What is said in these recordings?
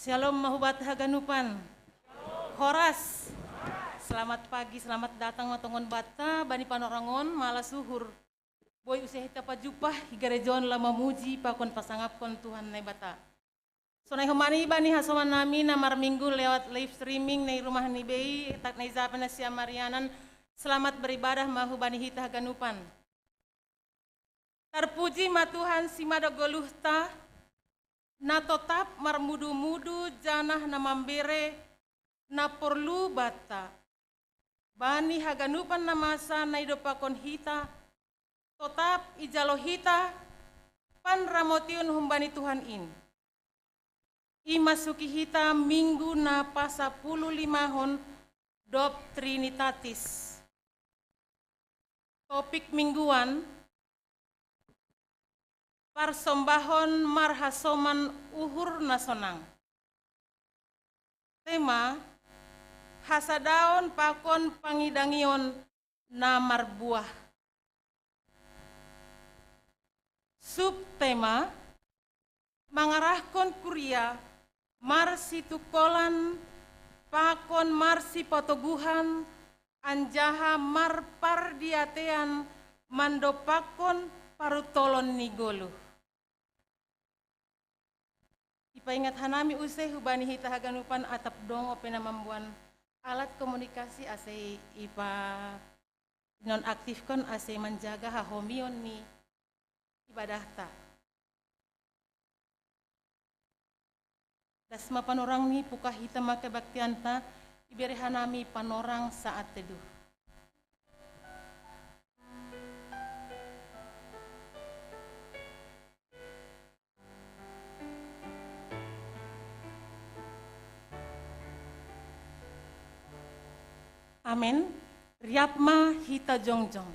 Shalom mahubat haganupan. Horas. Selamat pagi, selamat datang matongon bata, bani panorangon, malas suhur. Boy usah kita pajupah, higarejon lama muji, pakon pasangapkon Tuhan nai bata. Sonai homani bani hasoman nami namar minggu lewat live streaming nai rumah ni bei, tak nai zapan Asia Marianan. Selamat beribadah mahu bani hita haganupan. Terpuji ma Tuhan si madagoluhta, na totap marmudu-mudu janah na mambere na perlu bata. Bani haganupan na masa na idopakon hita, totap ijalo hita, pan ramotion humbani Tuhan in. Imasuki hita minggu na pasa 15 dop Trinitatis. Topik mingguan, Parsombahon marhasoman uhur nasonang. Tema, hasadaon pakon pangidangion na marbuah. Subtema, mangarahkon kuria marsi tukolan pakon marsi potoguhan anjaha marpardiatean mandopakon parutolon nigolo. Ipaingat hanami usai hubani hita haganupan atap dong opena mambuan alat komunikasi ase ipa nonaktifkan ase menjaga hahomion ni ibadah ta. Dasma panorang ni puka hita make baktianta iberi hanami panorang saat teduh. Amin. Riapma hita jongjong.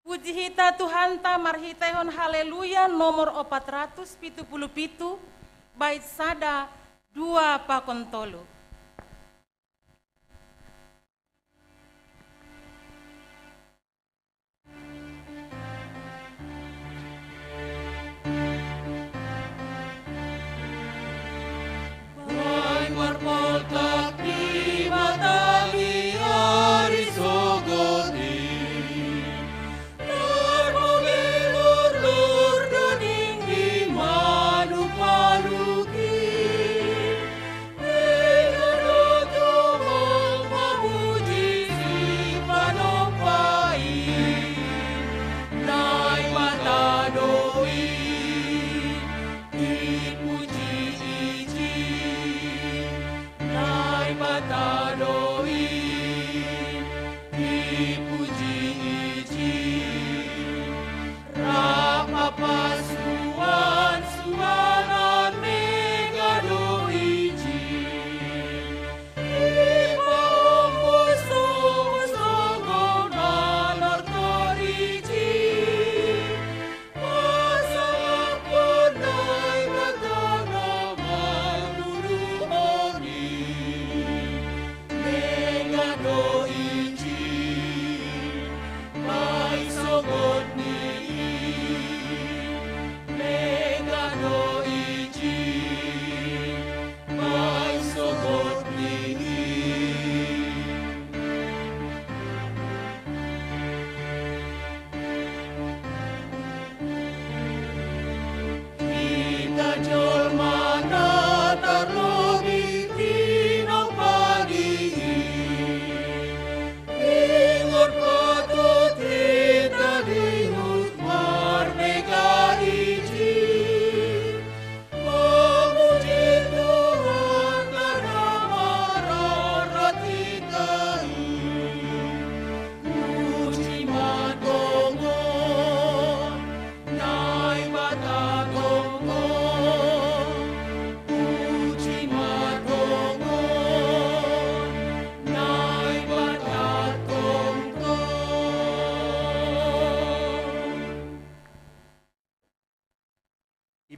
Puji hita Tuhan ta marhitahon haleluya nomor 477 bait sada 2 pakon tolu.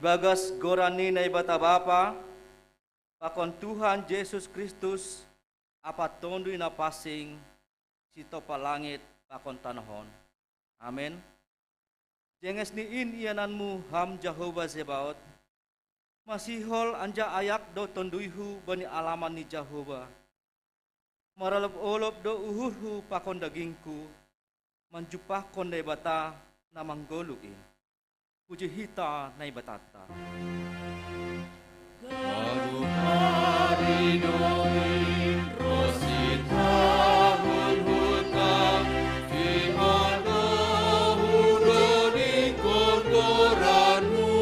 Ibagas gorani na ibata Bapa, pakon Tuhan Yesus Kristus, apa tondu na pasing, sito palangit, pakon tanahon. Amin. Jenges ni in iananmu ham Jehovah Zebaot, masihol anja ayak do tonduihu bani alaman ni Jehovah. Maralop-olop do uhurhu pakon dagingku, manjupah konde bata na manggoluin. Puji hita na ibatata. Hari doin rosita hulhuta Kimano hudoni korporanmu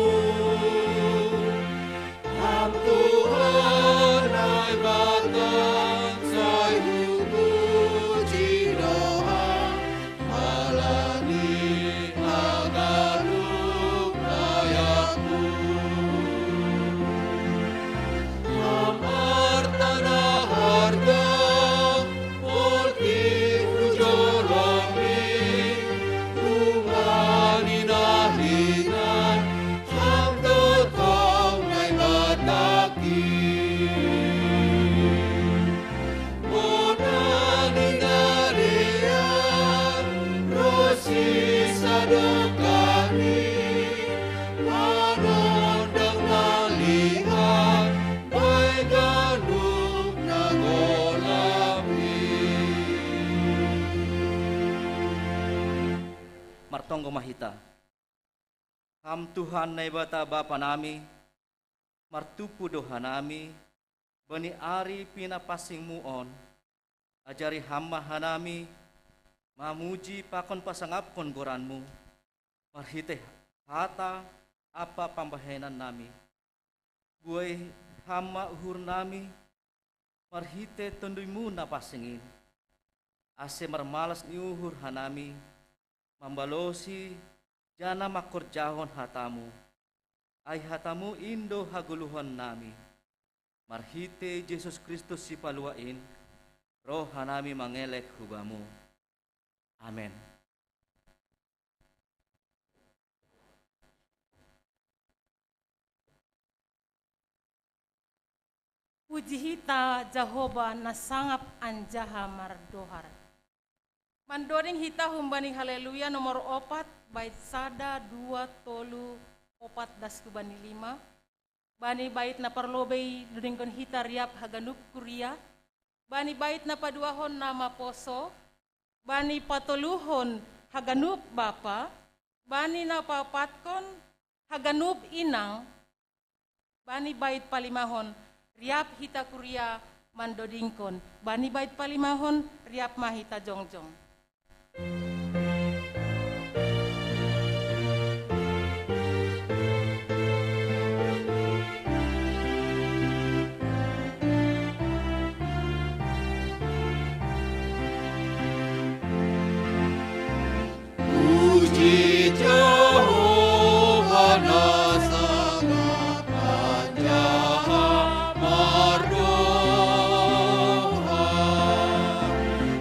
Ham Tuhan ay batang sayumu jidoa Alani agaluk ayakmu Amar tanah harga Polki hujolami Rumani nahinan Hamdo tong ay bataki Monani narean Rosi sadokani Manondang nalihan Ay ganuk nagolami Martonggo mahita. Ham Tuhan na ibata bapa nami, martupu doha nami, bani ari pinapasing muon, ajari hamma hanami, mamuji pakon pasangapkon goranmu, marhite hata apa pambahenan nami. Buay hamma uhur nami, marhite tunduymu na pasingin, ase marmalas ni uhur hanami, mambalosi jana makorjahon hatamu, ay hatamu indo haguluhan nami, marhite Jesus Kristus si paluain, roh hanami mangelek hubamu. Amen. Puji hita Jehovah na sangap anjaha mardohar. Mandoring hita humbani haleluya nomor 4 bait sada 2 tolu 4 dasku bani 5. Bani bait na parlobei dudingkon hita riap haganup kuria. Bani bait na paduahon nama poso. Bani patoluhon haganup bapa. Bani na papatkon haganup inang. Bani bait palimahon riap hita kuria mandodingkon. Bani bait palimahon riap mahita jongjong. Puji Jehovah na sangat anjaha mardoha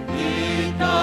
Kita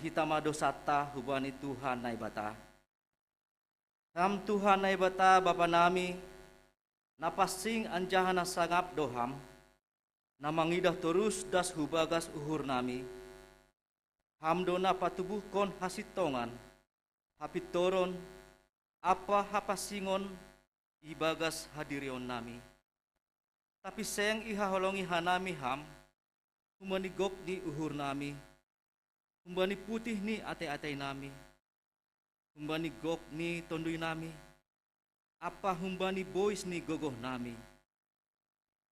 hitama dosata hubani Tuhan nai bata. Ham Tuhan nai bata Bapa nami, napasing anjahana sangap doham, namangidah terus das hubagas uhur nami. Hamdona patubuh kon hasitongan, hapitoron, apa hapasingon, ibagas hadirion nami. Tapi seng ihaholongi hanami ham, humani gok ni uhur nami, humbani putih ni ate-ate nami, humbani gok ni tondoy nami, apa humbani boys ni gogoh nami.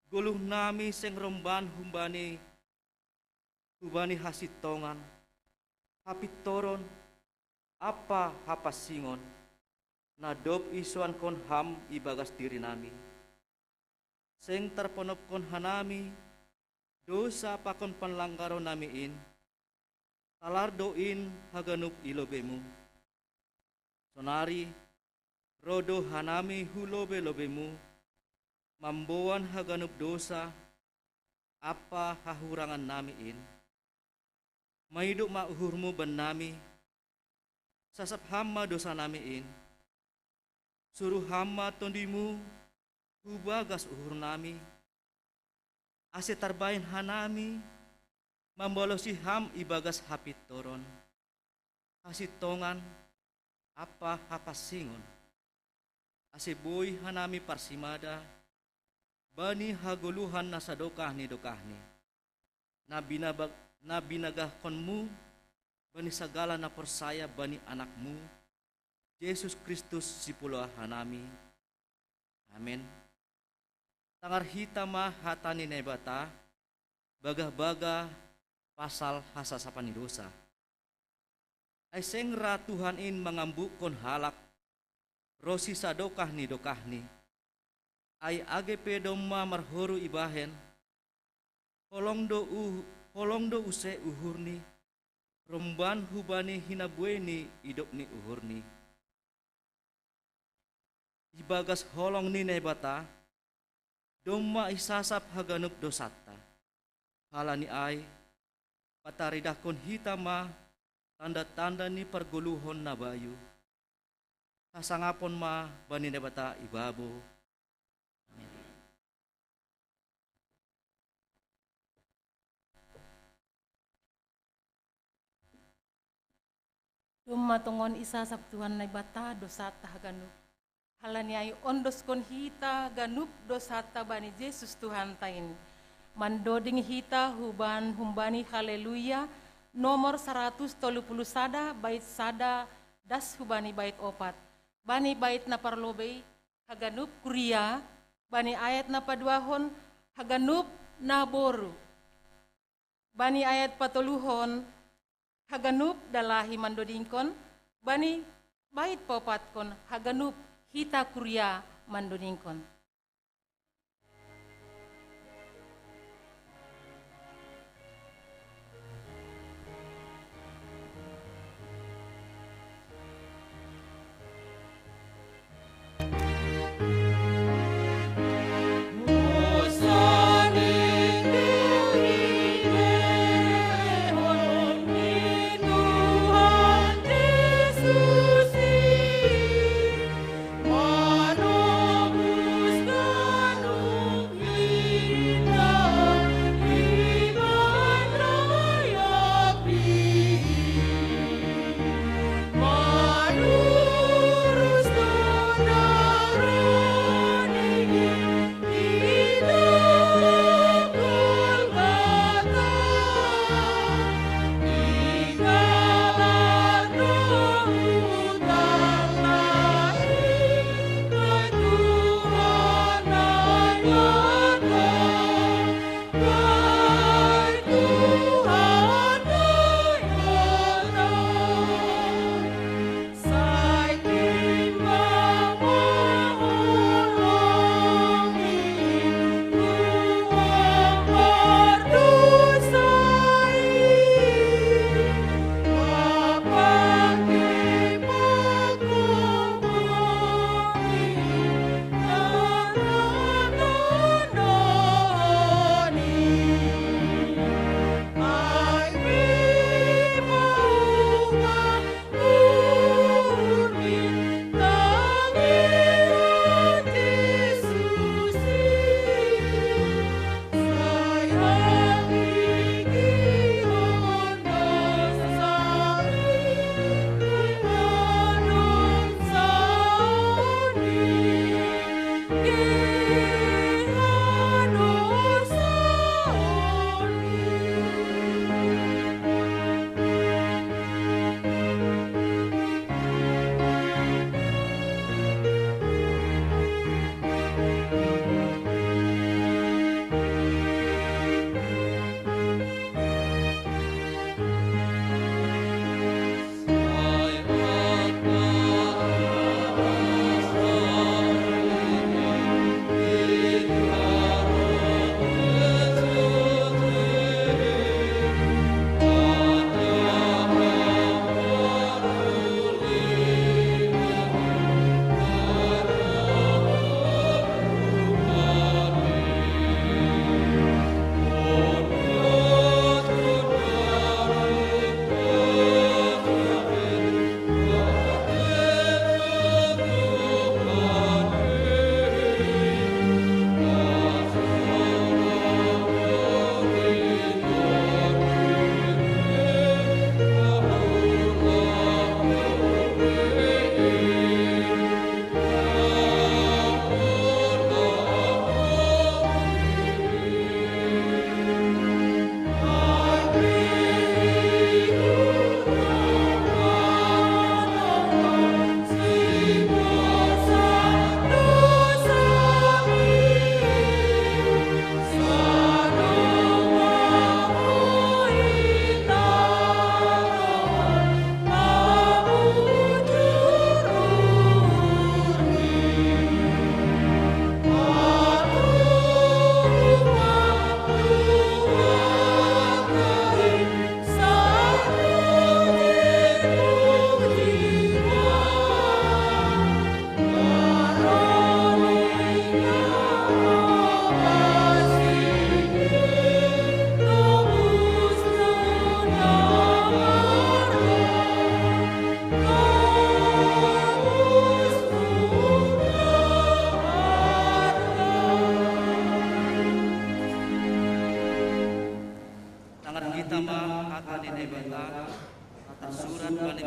Guluh nami seng romban humbani hasitongan, hapitoron, apa hapasingon, nadop isuan kon ham ibagas diri nami. Seng terponop kon hanami, dosa pakon panlanggaro namiin, talardoin haganup ilobemu. Sonari, rodo hanami hulobe-lobemu, mamboan haganup dosa, apa hahurangan namiin. Maiduk mauhurmu ban nami, sasap hama dosa namiin, suruh hama tondimu, hubagas uhur nami, ase tarbain hanami, mambolosi ham ibagas hapit toron, hasitongan, apa hapasingon, ase boy hanami parsimada, bani haguluhan nasa dokahni, na binagah konmu, bani sagala na persaya bani anakmu, Yesus Kristus sipuluh hanami, amin. Tangar hitama hatani nebata, bagah-bagah pasal hasasapan dosa. Ay sengra Tuhan in mangambuk kon halak, rosi sadokahni, ay age pedoma marhoru ibahen, holong do use uhurni, romban hubani hinabueni idop ni uhurni. Ibagas holong ni nebata, doma isasap haganup dosata. Hala ni ay, pataridakon hitama, tanda-tanda ni perguluhon na bayu. Kasangapon ma bani nebata ibabo. Amen. Duma tongon isasap Tuhan na bata dosata haganup. Halani ay ondos kon hita ganup dosata bani Yesus Tuhan tain. Mandoding hita humbani haleluya nomor 130 sada bait sada das hubani bait opat. Bani bait na parlobey haganup kuria, bani ayat na paduahon haganup na boru. Bani ayat patuluhon haganup dalahi mandodingkon, bani bait popat kon haganup hita kuria mandodingkon. Mano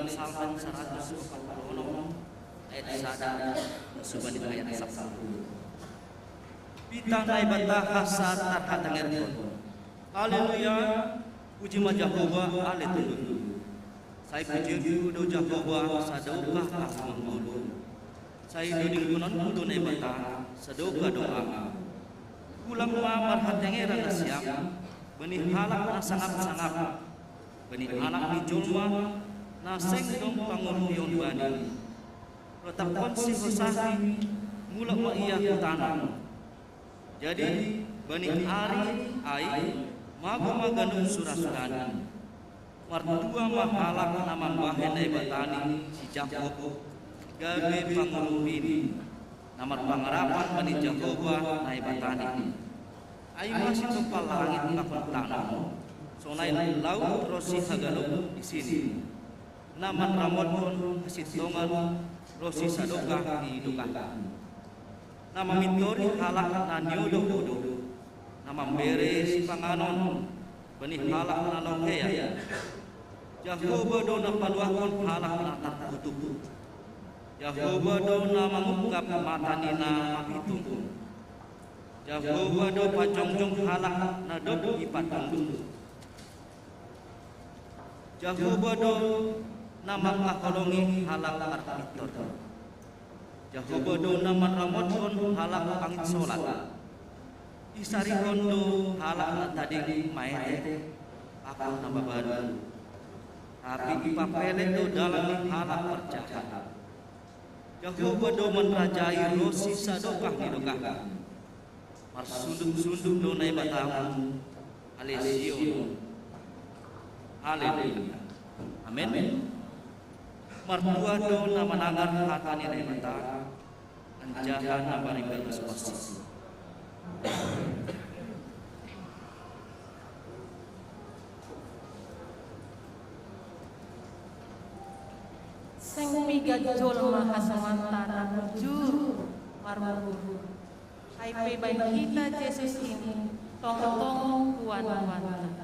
Psalm 146 ayat 1 subani ayat 10. Pitang na ibata hasat tarhatangerton. Haleluya, puji ma Jehovah, haleluya. Saya puji do Jehovah sadauka kahmangulu. Saya duding kunon kudo na ibata sadauka doa. Kulang ma marhatangeran na siap, benih halak na sangap-sangap. Benih anak ni julma na sengdong pangurpion bani. Letakkan si hosahi mula ma iya kutanam. Jadi benih ari ai mago-magano surasudani. Martua mahalak naman bahen na ibatani si Jacob gabe pangurupin. Namar pangarapan bani Jehovah na ibatani. Ay masih tumpal langit kapuntanam. Sonai laut rosi hagalog di sini. Naman ramon pun hasitongan rosi sadoka di duka. Nama mintori halak na nyodo-odo. Nama bere si panganon benih halak na nongheya. Jehovah do na paluakon halak na tarkutup. Jehovah do na mangungkap mata nina mahitung. Jehovah do pajongjong halak na do ipatunggu. Jehovah do nama kakolongi halak arpitor. Jehovah do nama ramoton halak angin solat. Isari kondo halak na tadi maete aku nama baru. Tapi ipapele do dalam halak percaya. Jehovah do menrajai rosi sadokah nidokah. Marsunduk-sunduk do nai batamu Alesio. Haleluya. Amin. Martua do na manangar hatani na mata anjahan na baribel posisi. Seng migajol mahasamantara juru marmuru. Hai pe bain kita Yesus ini tong-tong Tuhan wanta.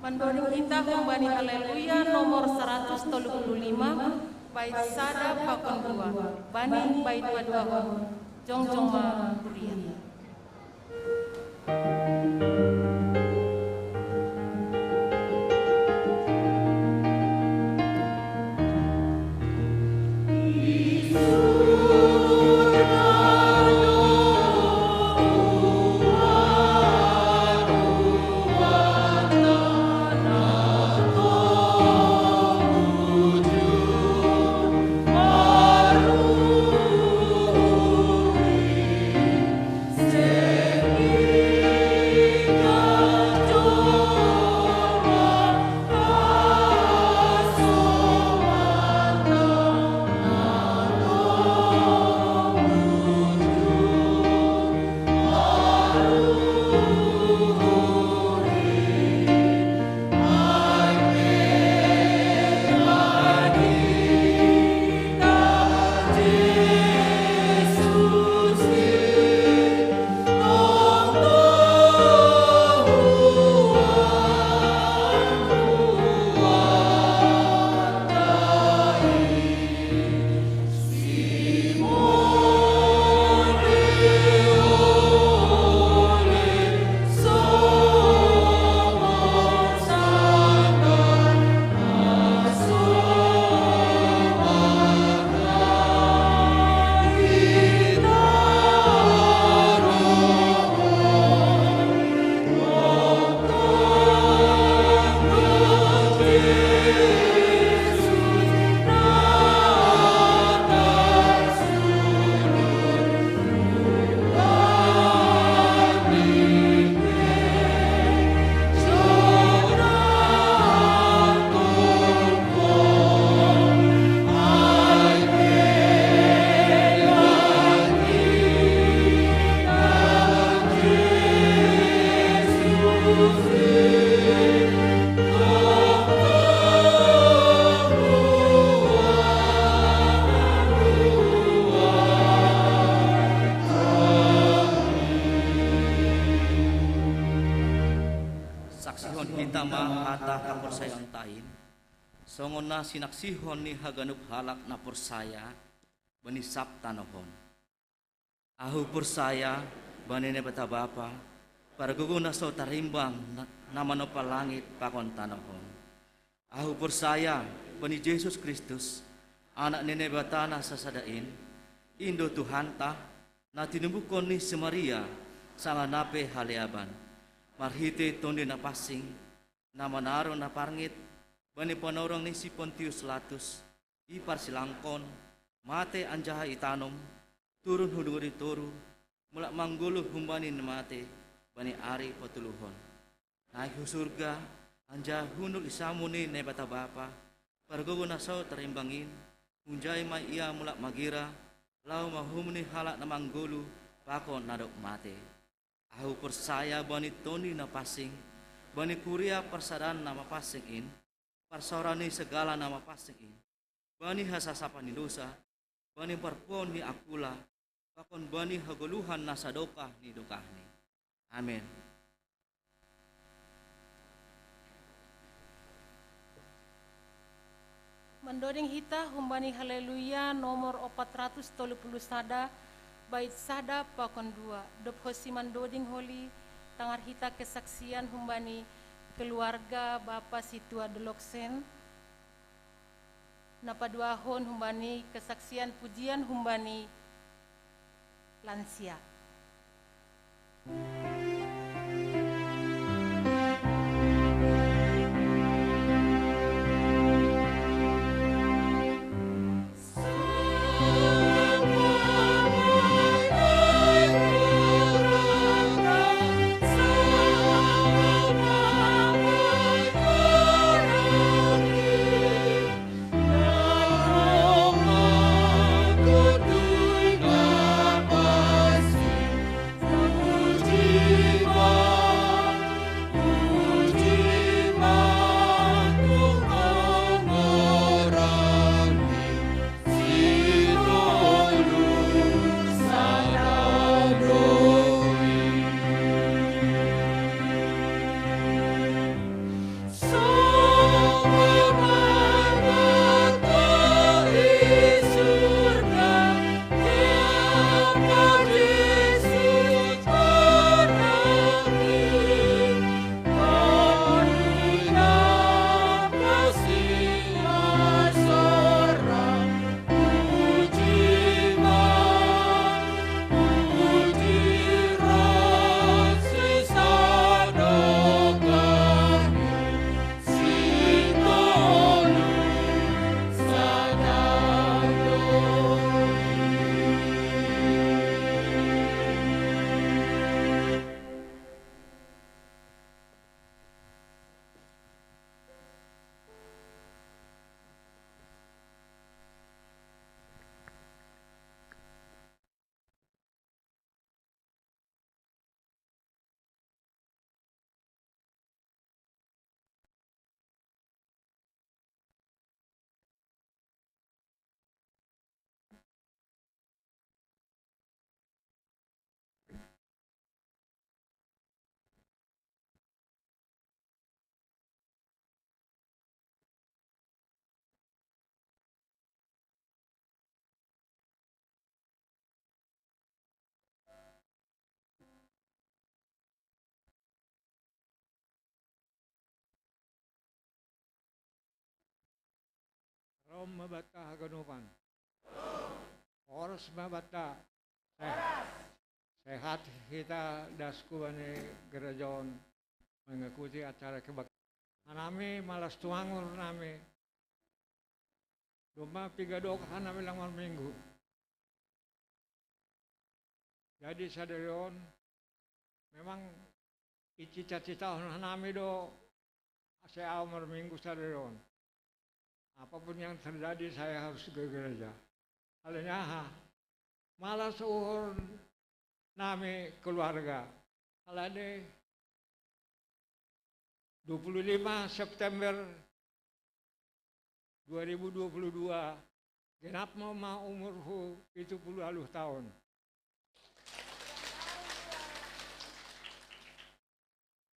Mendoring kita kembali haleluya nomor 135 bait sada pakon dua bani bait padua jongjong ma kuliah. Songona sinaksihon ni haganup halak na persaya bani sabta nohon. Ahu persaya bani ne bata bapa para guguna so tarimbang na manopal langit pakon tanohon. Ahu persaya bani Yesus Kristus anak nene batana sa sadain Indo Tuhan ta na tinubukon ni si Maria sa nape haleaban. Marhite tondi na pasing na manaro na parngit bani panorong ni si Pontius Latus ipar silangkon mate anjaha itanom turun huduri turu mulak mangguluh humbani na mate bani ari patuluhon. Naik hu surga anja hunul isamuni ne bata bapa pargogo nasaw tarimbangin hunjay may iya mulak magira lau mahumuni halak na manggulu pakon nadok mate. Ahu persaya bani toni na pasing bani kuria persadan nama pasing in parsorani segala nama pasing in bani hasasapan ni dosa bani parpon ni akula pakon bani haguluhan na sadokah ni dokahni. Amin. Mendodeng hita humbani haleluya nomor 430 sada bait sada pakon 2 dop hosi mandoding holi tangar hita kesaksian humbani keluarga Bapa Situa Deloksen napaduahon humbani kesaksian pujian humbani lansia. Rom mabata haganupan. Oras mabata. Sehat kita dasku ani gerajon mengikuti acara kebaktian. Nami malas tuangur nami. Duma pigadok nami langon minggu. Jadi sadarion memang cita-cita nami do saya umur minggu sadarion. Apapun yang terjadi saya harus ke gereja. Halnya malas uhur nami keluarga. Halade 25 September 2022 genap mau umurku 70 tahun.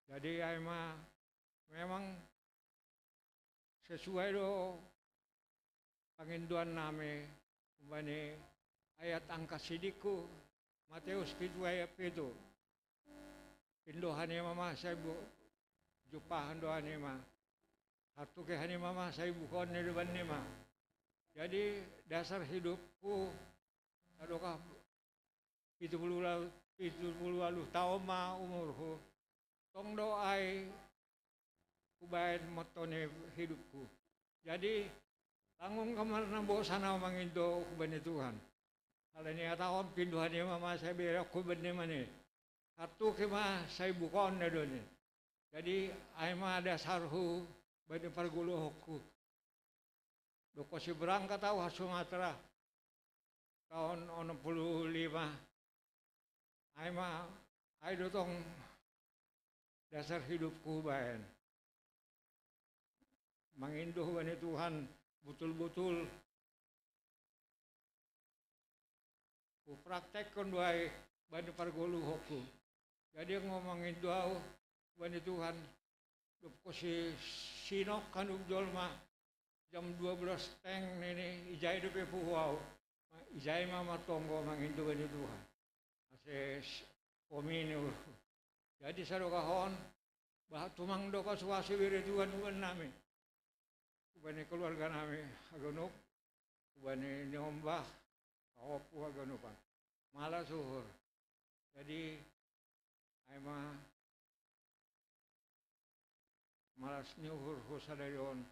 Jadi memang sesuai do panginduan nami umpani ayat angka sidiku Matius 7:7 pindohan ni mama saya bu jupahan doa ni ma hartu ke hani mama saya bukan ni depan ni ma jadi dasar hidupku adokah 70 tahun ma umurku tong doai kubain motone hidupku jadi tanggung kamar nabo sana mangindo kubain Tuhan hal ini tahun pinduhan ni mama saya berak kubain ni mana hartu ke ma saya bukan ni doni jadi ay ma dasarhu bani parguluhku doko si berangkat tahu Sumatera tahun 65 ay ma ay dotong dasar hidupku bayan manginduh bani Tuhan betul-betul ku praktekkan baik bani parguluhku jadi ngomongin doa bani Tuhan doko si sinok kanuk jolma jam 12 teng nini ijai depe puhau ijai mama tonggo mangindu bani Tuhan ase komini jadi sarokahon bah tumang do kasuasi wiri Tuhan uban nami ubani keluarga nami agonok ubani nyombah kawapu agonokan malah suhur jadi ay malas nyuhur husadayon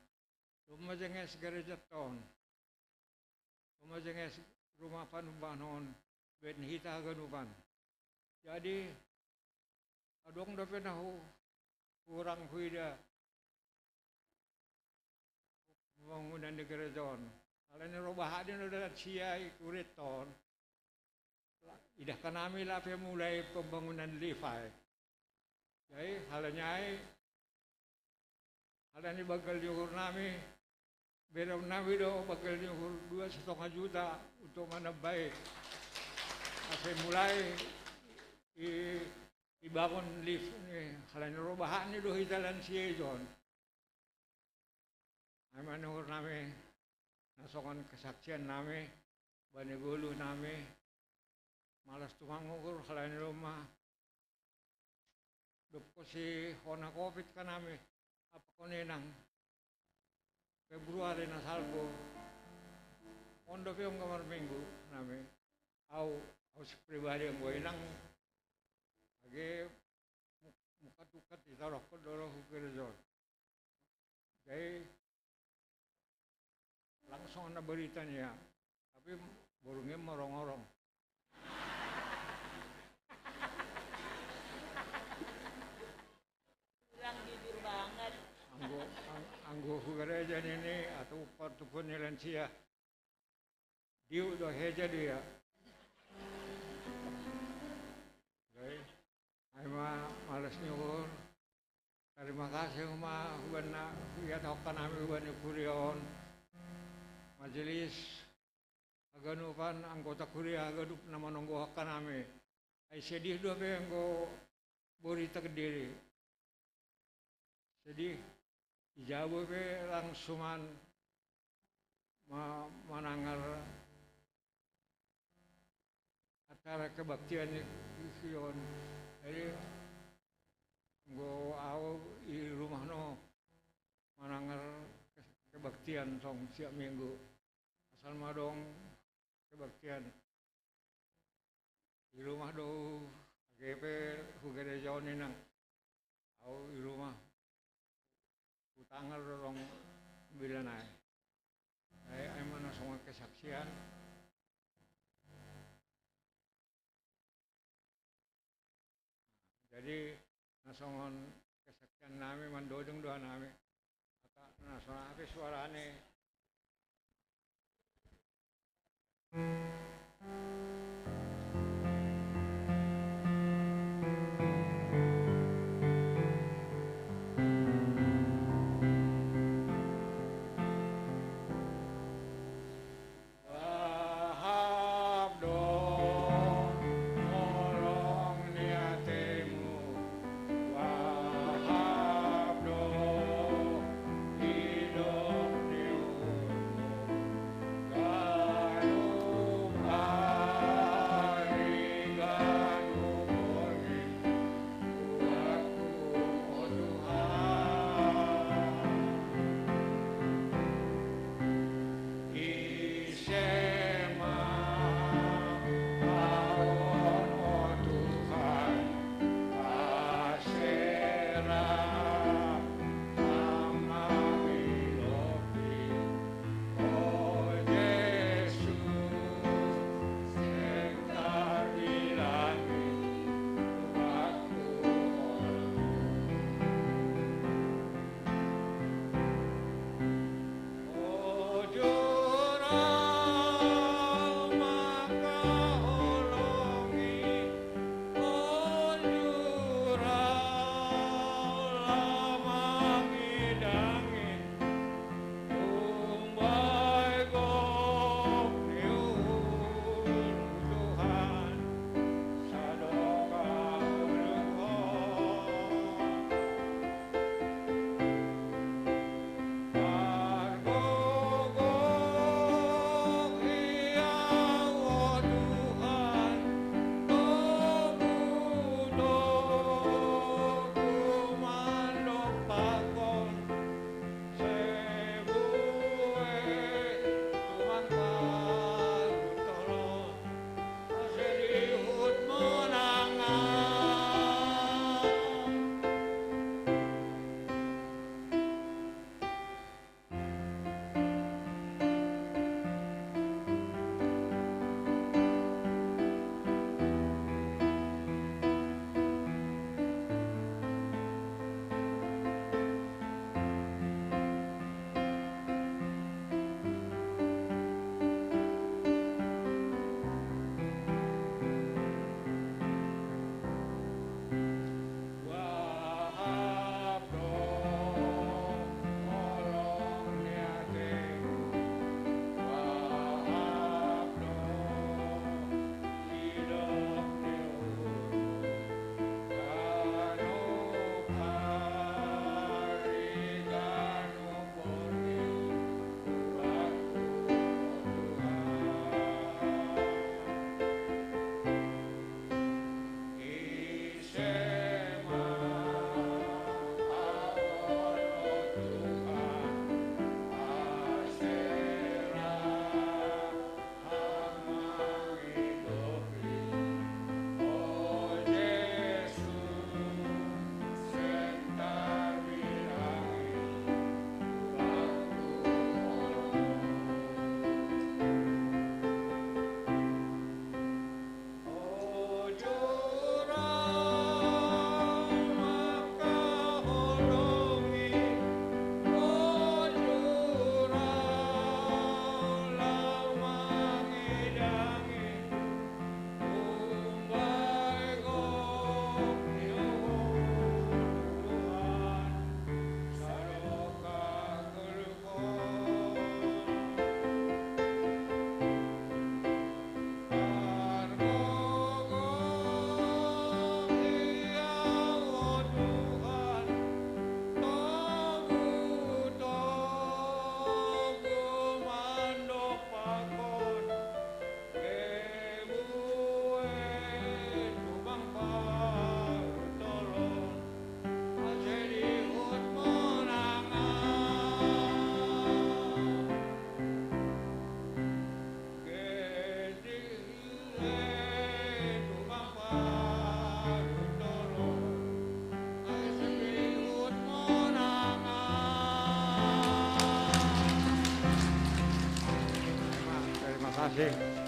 lumajenges gereja ton lumajenges rumah panubanon ben hita ganupan jadi adong da penahu kurang huida bangunan di gereja alane robaha din udah siai kuriton idah kanami lah mulai pembangunan lifai jadi halanya bakal diukur nami berang nami do bakal diukur 2,5 juta untuk menambah asal mulai dibangun lift ni halanya robahan ni do hitalan siya John ay manuhur nami nasongan kesaksian nami bani gulu nami malas tumangukur halanya rumah dupko si hona covid ka nami apa ko nenang Februari na salvo ondo yung kamar minggu nami au si pribadi ang buhay nang agi mukat-ukat itarok ko doro hukirizor kaya langsung na berita niya tapi burungnya morong-orong anggo gereja ini atau partupun lansia diu do heja dia okay. Ay malas nyuhur terima kasih ma hubana ya tokan kami hubani kurion majelis aganupan anggota kuria agadup nama nonggo kami ay sedih do be anggo borita kediri sedih Ijabu be langsungan manangar acara kebaktian ision. Jadi go au di rumah no manangar kebaktian tong siap minggu. Asal madong kebaktian di rumah do GP hugere jauh nang au di rumah tanggal rong bilan ay mana semua kesaksian jadi nasongon kesaksian nami mandodong doa nami kata nasongon api suarane Wahab do hidup kasih.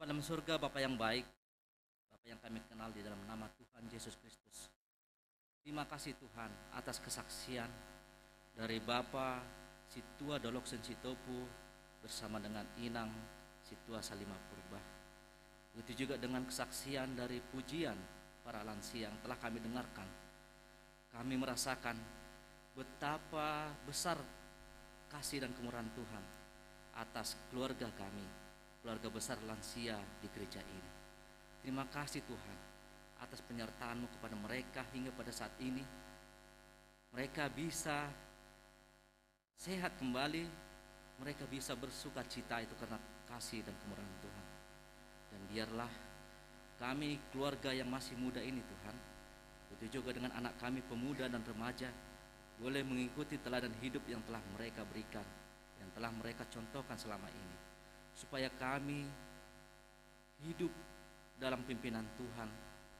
Bapa dalam surga, Bapa yang baik, Bapa yang kami kenal di dalam nama Tuhan Yesus Kristus. Terima kasih Tuhan atas kesaksian dari Bapa Situa Doloksen Sitopu bersama dengan Inang Situa Salima Purba. Begitu juga dengan kesaksian dari pujian para lansia yang telah kami dengarkan. Kami merasakan betapa besar kasih dan kemurahan Tuhan atas keluarga kami, keluarga besar lansia di gereja ini. Terima kasih Tuhan atas penyertaan-Mu kepada mereka hingga pada saat ini. Mereka bisa sehat kembali, mereka bisa bersuka cita itu karena kasih dan kemurahan Tuhan. Dan biarlah kami keluarga yang masih muda ini Tuhan, begitu juga dengan anak kami pemuda dan remaja, boleh mengikuti teladan hidup yang telah mereka berikan, yang telah mereka contohkan selama ini, supaya kami hidup dalam pimpinan Tuhan,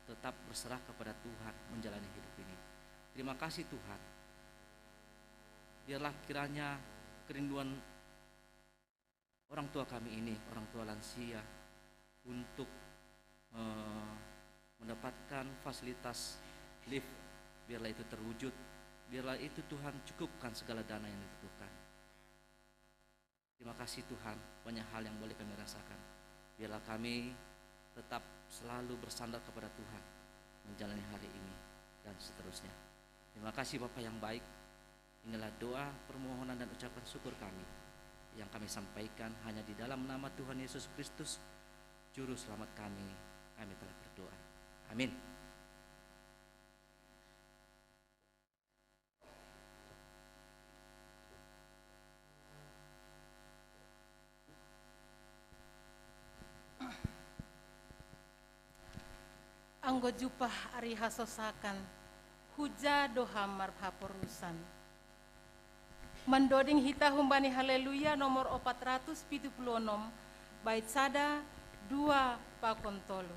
tetap berserah kepada Tuhan menjalani hidup ini. Terima kasih Tuhan. Biarlah kiranya kerinduan orang tua kami ini, orang tua lansia, untuk mendapatkan fasilitas lift, biarlah itu terwujud. Biarlah itu Tuhan cukupkan segala dana yang dibutuhkan. Terima kasih Tuhan, banyak hal yang boleh kami rasakan. Biarlah kami tetap selalu bersandar kepada Tuhan menjalani hari ini dan seterusnya. Terima kasih Bapa yang baik. Inilah doa, permohonan dan ucapan syukur kami yang kami sampaikan hanya di dalam nama Tuhan Yesus Kristus, Juru Selamat kami. Kami telah berdoa. Amin. Anggo jupah ari hasosakan, huja doham marhaporusan. Mendoding hita humbani haleluya nomor 476, bait sada 2 pakontolo.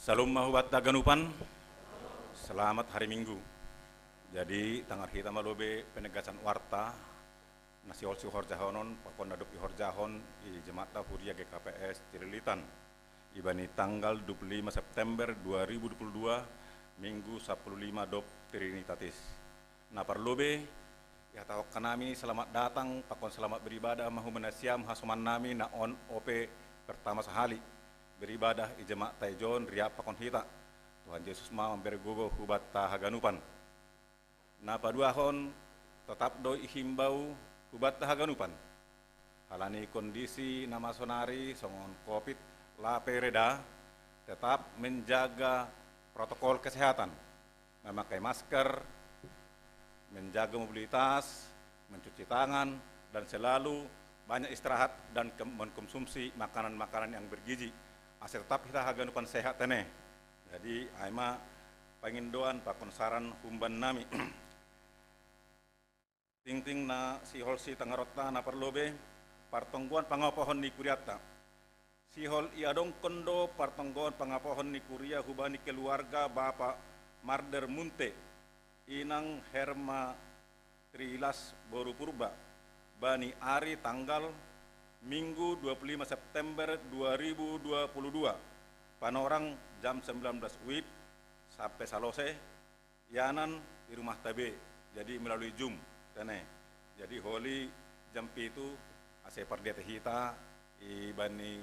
Salam mahubat daganupan. Selamat hari Minggu. Jadi tangar kita malobe penegasan warta nasi olsi horjahonon pakon dadup i horjahon i jemaat Huria GKPS Cililitan. Ibani tanggal 25 September 2022 Minggu 15 dop Trinitatis. Nah parlobe ya tawak kanami selamat datang pakon selamat beribadah mahu menasiam hasuman nami na on OP pertama sehali beribadah i jemaat Taijon ria pakon hita. Tuhan Yesus ma membergogo hubat tahaganupan. Na paduahon tetap doi himbau hubat tahaganupan. Halani kondisi nama sonari songon COVID la pereda tetap menjaga protokol kesehatan, memakai masker, menjaga mobilitas, mencuci tangan, dan selalu banyak istirahat dan mengkonsumsi makanan-makanan yang bergizi. Asal tetap kita haganupan sehat teneh. Jadi aima pangindoan pakon saran humban nami. Ting-ting na si holsi tangarota na perlobe partongguan pangapohon ni kuriata. Si hol iadong kondo partongguan pangapohon ni kuria hubani keluarga Bapak Marder Munte inang Herma Trilas Boru Purba bani ari tanggal Minggu 25 September 2022 panorang jam 19 WIB sampai salose yanan di rumah TB jadi melalui Zoom tene jadi holi jam itu ase pardiate hita ibani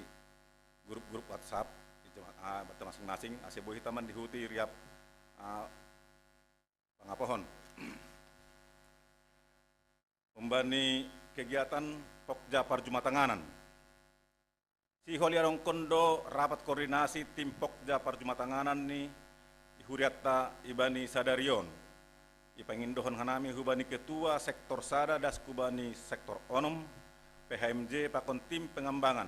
grup-grup WhatsApp di jemaah masing-masing ase boh hitaman dihuti riap pangapohon membani kegiatan Pokja Parjumatanganan. Si holiarong kondo rapat koordinasi tim Pokja Parjumatanganan ni ihuriatta ibani sadarion. Ipangindohon hanami hubani ketua sektor sada das kubani sektor onom PHMJ pakon tim pengembangan.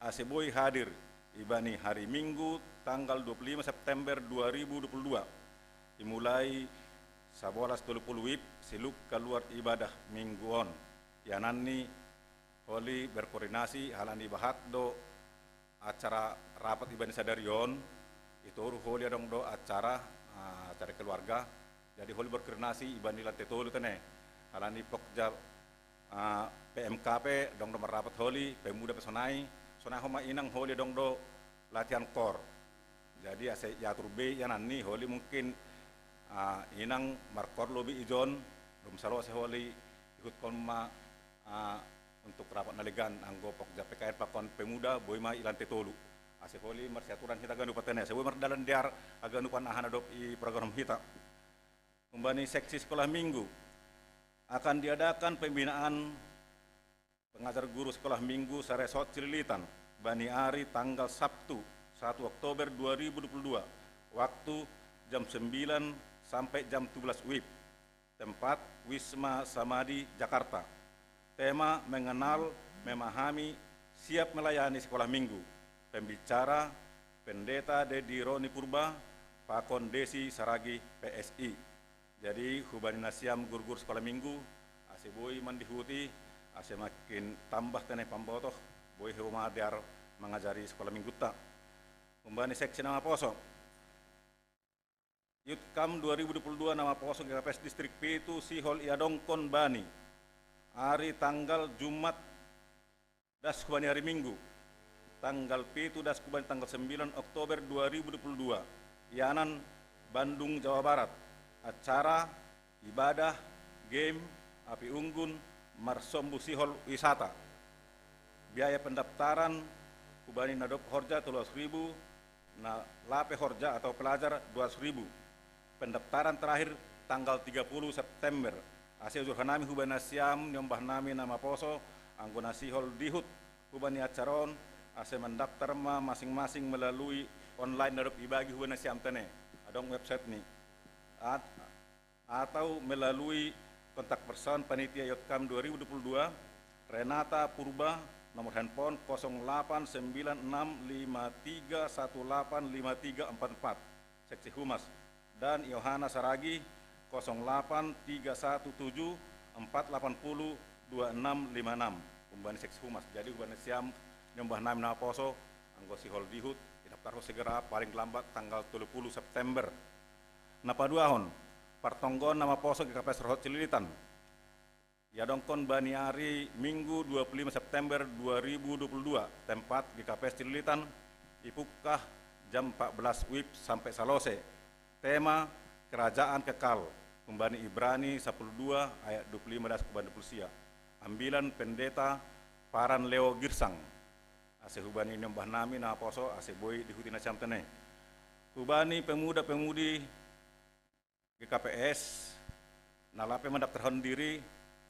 Aseboy hadir ibani hari Minggu tanggal 25 September 2022. Dimulai 11.20 WIB siluk keluar ibadah mingguon. Yanani holi berkoordinasi halani bahat do acara rapat ibani sadarion itu holi adong do acara keluarga jadi holi berkoordinasi ibani lantai tolu tene halani Pokja PMKP dong do merapat holi pemuda pesonai sonai homa inang holi dong do latihan kor jadi ase yatur be yanani holi mungkin inang markor lobi ijon dum salo ase holi ikut kolma untuk rapat nalegan anggo Pokja PKR pakon pemuda boima ilante tolu ase holi marsiaturan hita ganu patene sewe mardalan diar aganupan ahan adop i program hita kembali seksi sekolah minggu akan diadakan pembinaan pengajar guru sekolah minggu Saresot Cililitan bani ari tanggal Sabtu 1 Oktober 2022 waktu jam 9 sampai jam 17 WIB tempat Wisma Samadi Jakarta. Tema mengenal, memahami, siap melayani sekolah minggu. Pembicara Pendeta Dedi Roni Purba, Pakon Desi Saragi PSI. Jadi hubani nasiam guru-guru sekolah minggu, ase boy mandihuti, ase makin tambah teneh pambotoh, boy humadiar mengajari sekolah minggu tak. Hubani seksi nama poso. Yutkam 2022 nama poso GKPS Distrik Pitu Sihol Iadongkon Bani. Hari tanggal Jumat das kubani hari Minggu tanggal Pitu das kubani tanggal 9 Oktober 2022 Yanan Bandung Jawa Barat acara ibadah game api unggun marsombu sihol wisata biaya pendaftaran kubani nadop horja 12.000 na lape horja atau pelajar 200.000 pendaftaran terakhir tanggal 30 September Asia hanami hubani siam nyombah nami nama poso anggona sihol dihut hubani acaron ase mendaftar ma masing-masing melalui online narup ibagi hubani siam tene adong website ni atau melalui kontak person panitia Yotkam 2022 Renata Purba nomor handphone 089653185344 seksi humas dan Yohana Saragi 083174802656 umbani seksi humas jadi umbani siam nyombah nami nama poso anggo sihol dihut ina daftar segera paling lambat tanggal 30 September. Napaduahon, partonggon nama poso GKPS Rohot Cililitan. Ya dongkon bani hari Minggu 25 September 2022, tempat GKPS Cililitan, ipukah jam 14 WIB sampai salose. Tema Kerajaan Kekal, Pembani Ibrani 12 ayat 25 ke 20 Ambilan pendeta Paran Leo Girsang. Ase hubani nembah nami na poso ase boy di hutina siam tene. Hubani pemuda-pemudi GKPS nalape mendaftarkan diri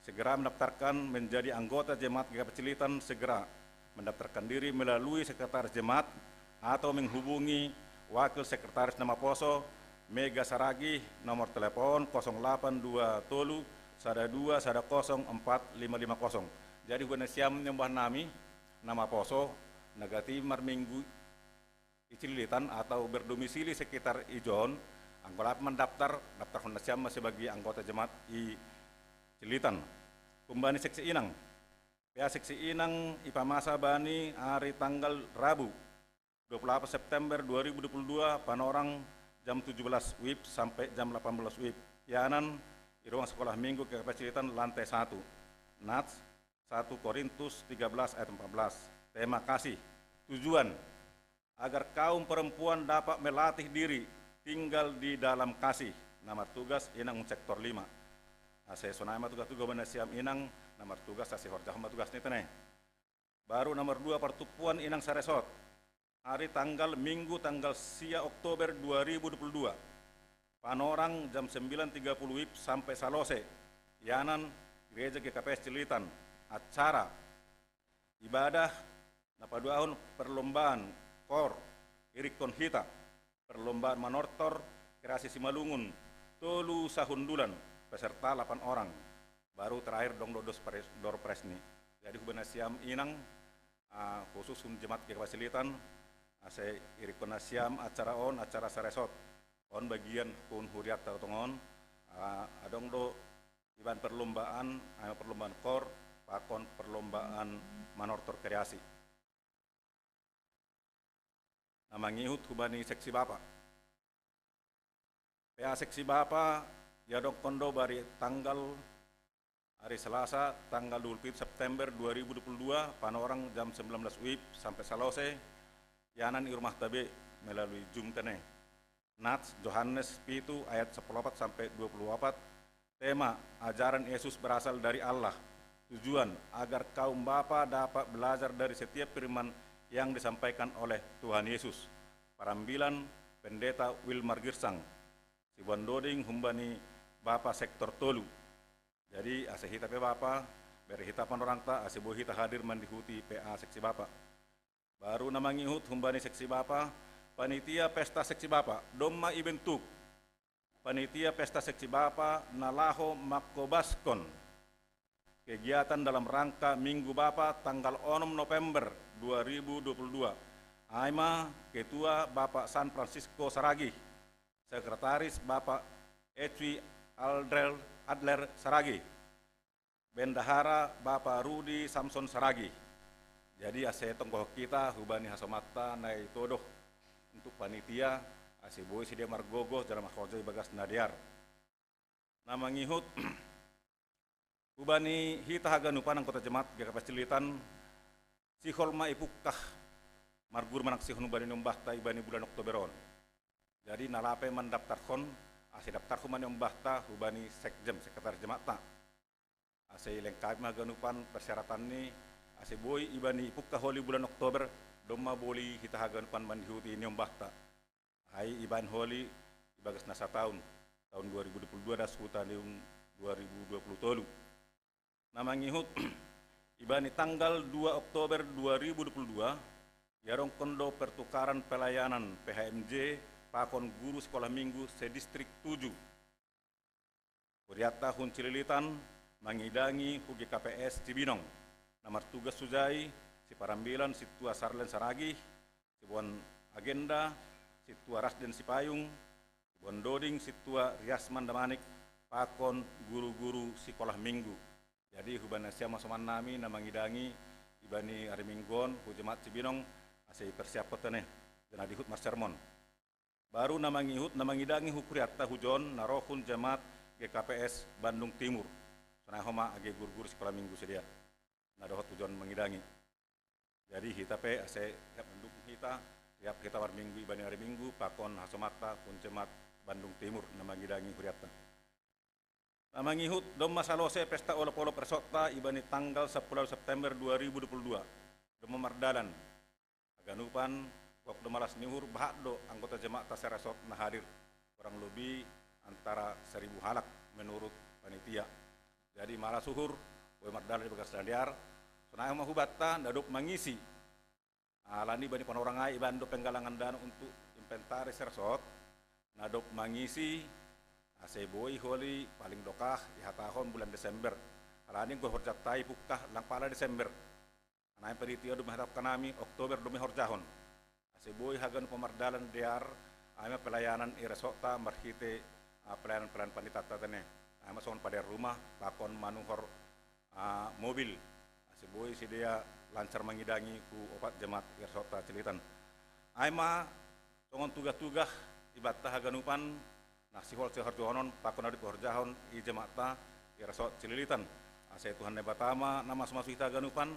segera mendaftarkan menjadi anggota jemaat GKPS Cililitan, segera mendaftarkan diri melalui sekretaris jemaat atau menghubungi wakil sekretaris nama poso Mega Saragi nomor telepon 0827 12 104550. Jadi hubungan siam nyembah nami nama poso negati marminggu Cililitan atau berdomisili sekitar Ijon, anggota mendaftar daftar Honda siam sebagai anggota jemaat i Cililitan. Pembani seksi Inang, PA seksi Inang ipamasa bani hari tanggal Rabu 28 September 2022 panorang jam 17 WIB sampai jam 18 WIB. Yanan di ruang sekolah minggu GKPS Cililitan lantai 1. Nats 1 Korintus 13 ayat 14. Tema kasih. Tujuan agar kaum perempuan dapat melatih diri tinggal di dalam kasih. Nama tugas Inang sektor 5. Ase sonama tugas-tugas bana siam Inang, nomor tugas ase horjah tugas nitene. Baru nomor 2 pertupuan Inang Saresot. Hari tanggal Minggu tanggal sia Oktober 2022. Panorang jam 9.30 WIB sampai salose. Yanan Gereja GKPS Cililitan. Acara ibadah napaduahun perlombaan kor Irik Konhita, perlombaan manortor kreasi Simalungun, tolu sahundulan, peserta 8 orang. Baru terakhir dong door press nih. Jadi hubungan siam Inang khusus jemaat GKPS Cililitan ase Irik Siam acara on acara saresot on bagian kun huriat tongon adong do iban perlombaan perlombaan kor pakon perlombaan manortor kreasi. Nama ngihut hubani seksi Bapak. PA seksi Bapak yadong kondo bari tanggal hari Selasa tanggal 20 September 2022 panorang jam 19 WIB sampai salose yanan i rumah tabe melalui Zoom tene. Nats Yohanes 7 ayat 14 sampai 24. Tema ajaran Yesus berasal dari Allah. Tujuan agar kaum bapa dapat belajar dari setiap firman yang disampaikan oleh Tuhan Yesus. Parambilan Pendeta Wilmar Girsang. Sibuan Doding humbani Bapa sektor tolu. Jadi ase hita pe Bapa, beri hita panorang ta ase bo hita hadir mandihuti PA seksi Bapa. Baru nama ngihut humbani seksi Bapa, panitia pesta seksi Bapa, domma ibentuk. Panitia pesta seksi Bapa nalaho makobaskon. Kegiatan dalam rangka Minggu Bapa tanggal 6 November 2022. Aima Ketua Bapak San Francisco Saragi, Sekretaris Bapak Etwi Adler Saragi, Bendahara Bapak Rudi Samson Saragi. Jadi ase tonggoh kita hubani hasomata nai todoh untuk panitia ase boy sidia margogo dalam akhojo bagas nadiar. Nama ngihut hubani hita haganupan ang kota jemaat GKPS Cililitan si holma ipukah margur manak si hubani numbahta ibani bulan Oktoberon. Jadi nalape mendaftarkan ase daftar humani umbahta hubani sekjem sekretaris jemaat ase lengkap maganupan persyaratan ni ase boy ibani ipukah holi bulan Oktober domma boli hita haganupan mandihuti ni umbahta. Hai iban holi ibagas nasa tahun 2022 das hutan 2020 Nama ngihut ibani tanggal 2 Oktober 2022 yarong kondo pertukaran pelayanan PHMJ pakon guru sekolah minggu sedistrik 7 Kuriata Hun Cililitan mangidangi hugi KPS Cibinong nomor tugas sujai si parambilan situa Sarlen Saragi sibuan agenda situa Rasden Sipayung sibuan Doding situa Riasman Damanik pakon guru-guru sekolah minggu. Jadi hubana siama soman nami na mangidangi ibani hari minggon hu jemaat Cibinong ase persiap kotene dan adihut mar sermon. Baru namangihut namangidangi hukuriatta hujon narohun jemaat GKPS Bandung Timur. Sonai homa age guru-guru sekolah minggu sedia. Nadohot hujon mengidangi. Jadi kita pe ase tiap mendukung kita war minggu ibani hari minggu pakon hasomata pun jemaat Bandung Timur namangidangi huriatta. Namangihut dom masalose pesta olop-olop persota ibani tanggal 10 September 2022. Dom mardalan. Aganupan waktu malas nihur bahado anggota jemaat taseresot nah hadir kurang lebih antara 1000 halak menurut panitia. Jadi malas suhur, we mardalan di bekas dandiar, sonai mah hubata daduk mengisi. Alani bani panorangai ibando penggalangan dana untuk inventaris resort, nadok mengisi ase boy holi paling dokah di hatahon bulan Desember. Alani gua horjatai pukah lang pala Desember. Anai panitia do mengharapkan kami Oktober do horjahon. Seboy hagan pemardalan diar, ama pelayanan iresota marhite pelayanan panitata tene. Ama son pada rumah pakon manuhor mobil. Seboy si dia lancar mengidangi ku opat jemaat iresota cilitan. Ama songon tugas-tugas ibata haganupan nasihol seharjohonon pakon adip horjahon i jemaata iresot cililitan. Ase Tuhan nebatama nama semasuita haganupan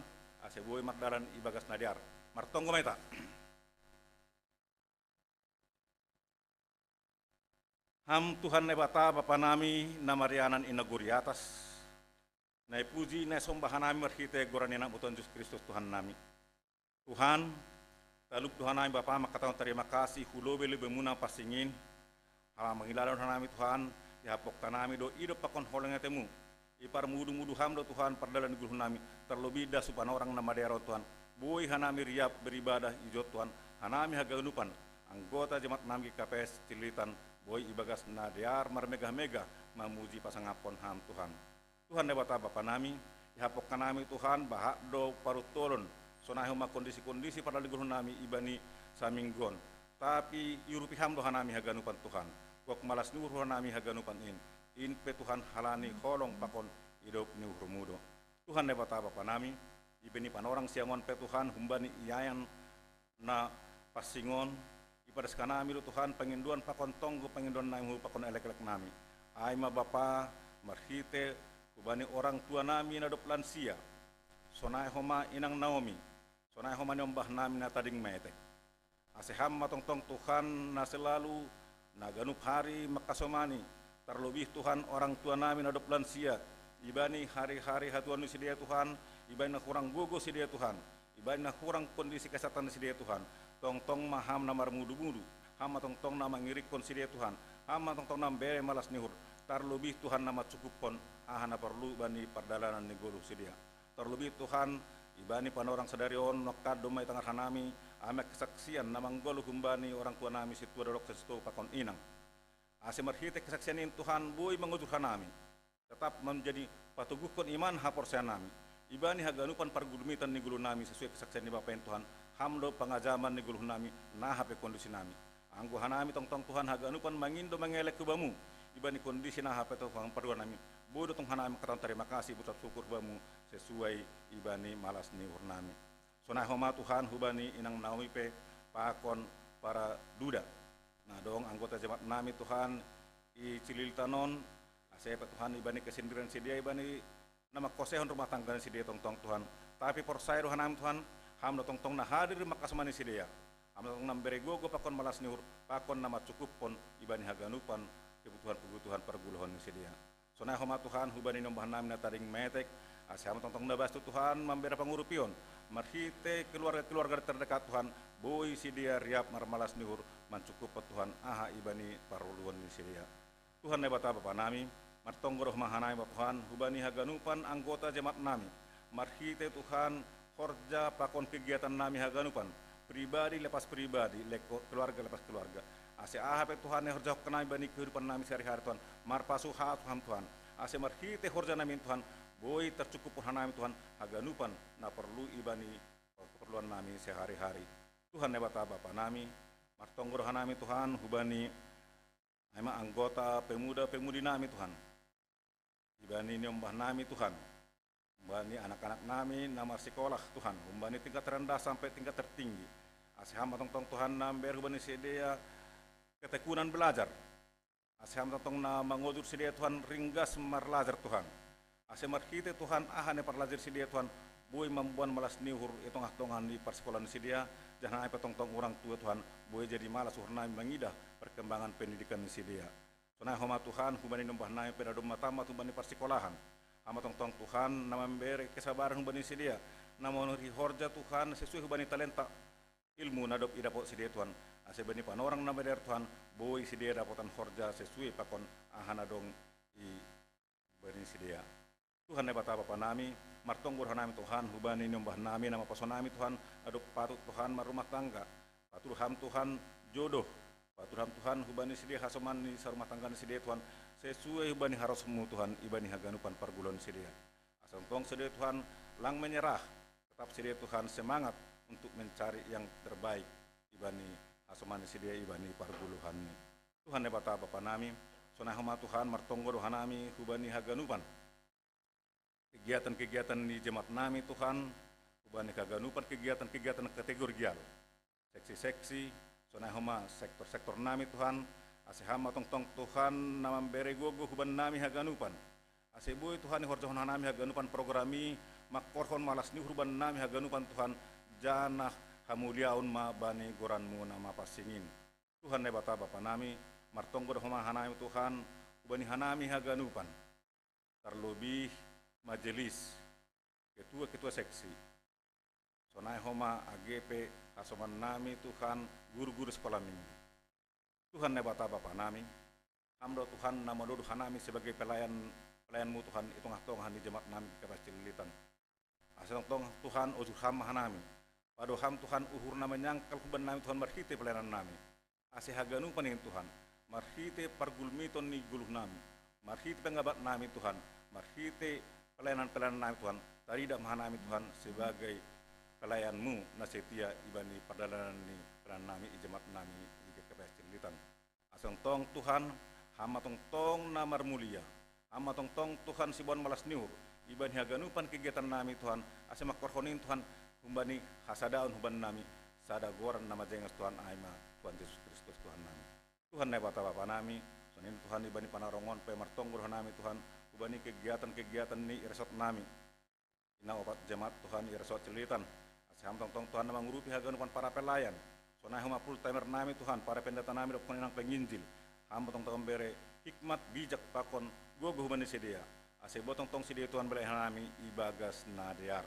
seboy mardalan ibagas nadiar. Martonggo meta. Ham Tuhan nebata Bapa nami namarianan inaguri atas. Nai puji nai sombahan nami marhite goranina mutuan Yesus Kristus Tuhan nami. Tuhan, taluk Tuhan nami Bapa makatawon terima kasih hulobe lebe muna pasingin. Hala mengilalan Tuhan nami Tuhan, dihapok tanami do ido pakon holengnya temu. Ipar mudu-mudu ham do Tuhan perdalan guru nami terlebih dah supan orang nama daerah Tuhan. Boy hanami riap beribadah ijo Tuhan, hanami haganupan anggota jemaat nami KPS Cililitan. Boy ibagas nadiar marmegah-megah memuji pasangapon ham Tuhan. Tuhan debata Bapa nami, ihapokkan nami Tuhan bahak do parut tolon. Sonahuma kondisi-kondisi pada ligurun nami ibani saminggon. Tapi yurupi ham dohan nami haganupan Tuhan. Wak malas nuruhan nami haganupan in pe Tuhan halani holong pakon hidup ni urumudo. Tuhan debata Bapa nami, ibani panorang siangon pe Tuhan humbani iayan na pasingon pada sekarang Tuhan penginduan pakon tonggo penginduan nami pakon elek-elek nami. Aima Bapa marhite kubani orang tua nami nadop lansia. Sonai homa inang Naomi. Sonai homa nyombah nami na tading mete. Aseham matong-tong Tuhan na selalu na ganup hari makasomani. Terlebih Tuhan orang tua nami nadop lansia. Ibani hari-hari hatuan si dia Tuhan. Ibani na kurang gogo si dia Tuhan. Ibani na kurang kondisi kesehatan si dia Tuhan. Tong-tong maham namar mudu-mudu, hama tong-tong nama ngirik konsidia Tuhan, hama tong-tong nama bere malas nihur, terlebih Tuhan nama cukup pon, ahana perlu bani perdalanan negolu sidia. Terlebih Tuhan, ibani panorang sadari on, nokad domai tangar hanami, ame kesaksian nama ngolu humbani orang tua nami situ dorok sestu pakon inang. Ase marhite kesaksian in Tuhan boy mengujur hanami, tetap menjadi patugukon iman hapor nami. Ibani haganupan pargulumitan ni gulu nami sesuai kesaksian ni Bapak Tuhan. Hamdo pengajaman ni gulu nami nah hape kondisi nami. Anggo hanami tong-tong Tuhan haganupan mangindo mengelek kubamu. Ibani kondisi nah hape Tuhan paruan nami. Bodo tong hanami katan terima kasih buat syukur bamu sesuai ibani malas ni nami. Sonai homa Tuhan hubani inang Naomi pe pakon para duda. Nah dong anggota jemaat nami Tuhan i Cililitanon asepa Tuhan ibani kesindiran sedia ibani nama kosehon rumah tangga si dia tong-tong Tuhan. Tapi persaya rohanam Tuhan, ham tong-tong na hadir makasmani si dia. Ham tong nam beregogo pakon malas niur, pakon nama cukup pon ibani haganupan kebutuhan perguluhan si dia. Sonai homa Tuhan hubani nombah nami na taring metek, ase ham tong-tong na bastu Tuhan membera pangurupion. Marhite keluarga terdekat Tuhan, boy si dia riap marmalas niur mencukup Tuhan aha ibani paruluan si dia. Tuhan nebata Bapa nami, martonggoroh mahanai Tuhan, hubani haganupan anggota jemaat nami. Marhite Tuhan, horja pakon kegiatan nami haganupan. Pribadi lepas pribadi, keluarga lepas keluarga. Ase ahap Tuhan yang horja kenai bani kehidupan nami sehari-hari Tuhan. Marpasuha Tuhan. Ase marhite horja nami Tuhan, boy tercukup hanami Tuhan, haganupan na perlu ibani keperluan nami sehari-hari. Tuhan nebata Bapa nami, martonggoroh hanami Tuhan, hubani Ema anggota pemuda-pemudi nami Tuhan. Ibani nyombah nami Tuhan. Umbani anak-anak nami nama sekolah Tuhan. Umbani tingkat rendah sampai tingkat tertinggi. Asiham tong Tuhan na berhubungan sedia ketekunan belajar. Asiham tong na mengudur sedia Tuhan ringgas marlajar Tuhan. Asih marhite Tuhan ahane parlajar sedia Tuhan boy membuat malas nihur itong ahtongan di persekolahan sedia jangan apa tong orang tua Tuhan boy jadi malas urna mengidah perkembangan pendidikan sedia. Sunai homa Tuhan hubani numbah naik pada dom matama hubani persekolahan. Ama tong Tuhan nama memberi kesabaran hubani sedia. Nama honori horja Tuhan sesuai hubani talenta ilmu nadop idapot sedia Tuhan. Asih bani panorang nama der Tuhan boy sedia dapotan horja sesuai pakon ahana dong i bani sedia. Tuhan ne bata bapa nami martong gurhan nami Tuhan hubani numbah nami nama pason nami Tuhan aduk patut Tuhan marumah tangga patur ham Tuhan jodoh patur ham Tuhan hubani sedia hasoman ni sarumah tangga ni sedia Tuhan sesuai hubani harosmu Tuhan ibani haganupan pargulon sedia asal tong sedia Tuhan lang menyerah tetap sedia Tuhan semangat untuk mencari yang terbaik ibani hasoman ni sedia ibani parguluhan ni Tuhan ne bata bapa nami sonah homa Tuhan martong gurhan nami hubani haganupan kegiatan-kegiatan di jemaat nami Tuhan, ubani kaganupan kegiatan-kegiatan kategorial, seksi-seksi, sonai homa sektor-sektor nami Tuhan, asihama tong Tuhan nama beregogo huban nami haganupan, asibui Tuhan horjohon nami haganupan programi, makorhon malas ni huban nami haganupan Tuhan, janah hamuliaun ma bani goranmu nama pasingin, Tuhan ne bata bapa nami, martonggo homa hanami Tuhan, ubani hanami haganupan, terlebih majelis ketua seksi sonai homa AGP hasoman nami Tuhan guru-guru sekolah minggu Tuhan ne bata bapa nami hamdo Tuhan nama dodo hanami sebagai pelayanmu Tuhan itu ngahtongan di jemaat nami kepas cililitan asal tong Tuhan ujur ham hanami pado ham Tuhan uhur nama nyangkal kuban nami Tuhan marhite pelayanan nami asih haganu paning Tuhan marhite pargulmiton ni guluh nami marhite pengabat nami Tuhan marhite pelayanan nami Tuhan tidak mahanami Tuhan sebagai pelayanmu na setia ibani perdalanan ni pelayanan nami jemaat nami di kepas cililitan asal tong Tuhan hama tong namar mulia hama tong Tuhan sibon malas niur ibani haganupan kegiatan nami Tuhan asal makorhonin Tuhan humbani hasadaun huban nami sada goran nama jengas Tuhan aima Tuhan Yesus Kristus Tuhan nami Tuhan ne bapa bapa nami sonin Tuhan ibani panarongon pe martong gurhan nami Tuhan ubani kegiatan-kegiatan ni iresot nami ina opat jemaat Tuhan iresot celitan asiham tong Tuhan nama ngurupi haganupan para pelayan sonai huma full timer nami Tuhan para pendeta nami dok inang penginjil ham tong bere hikmat bijak pakon gogo hubani sedia ase botong sedia Tuhan belayan nami ibagas nadear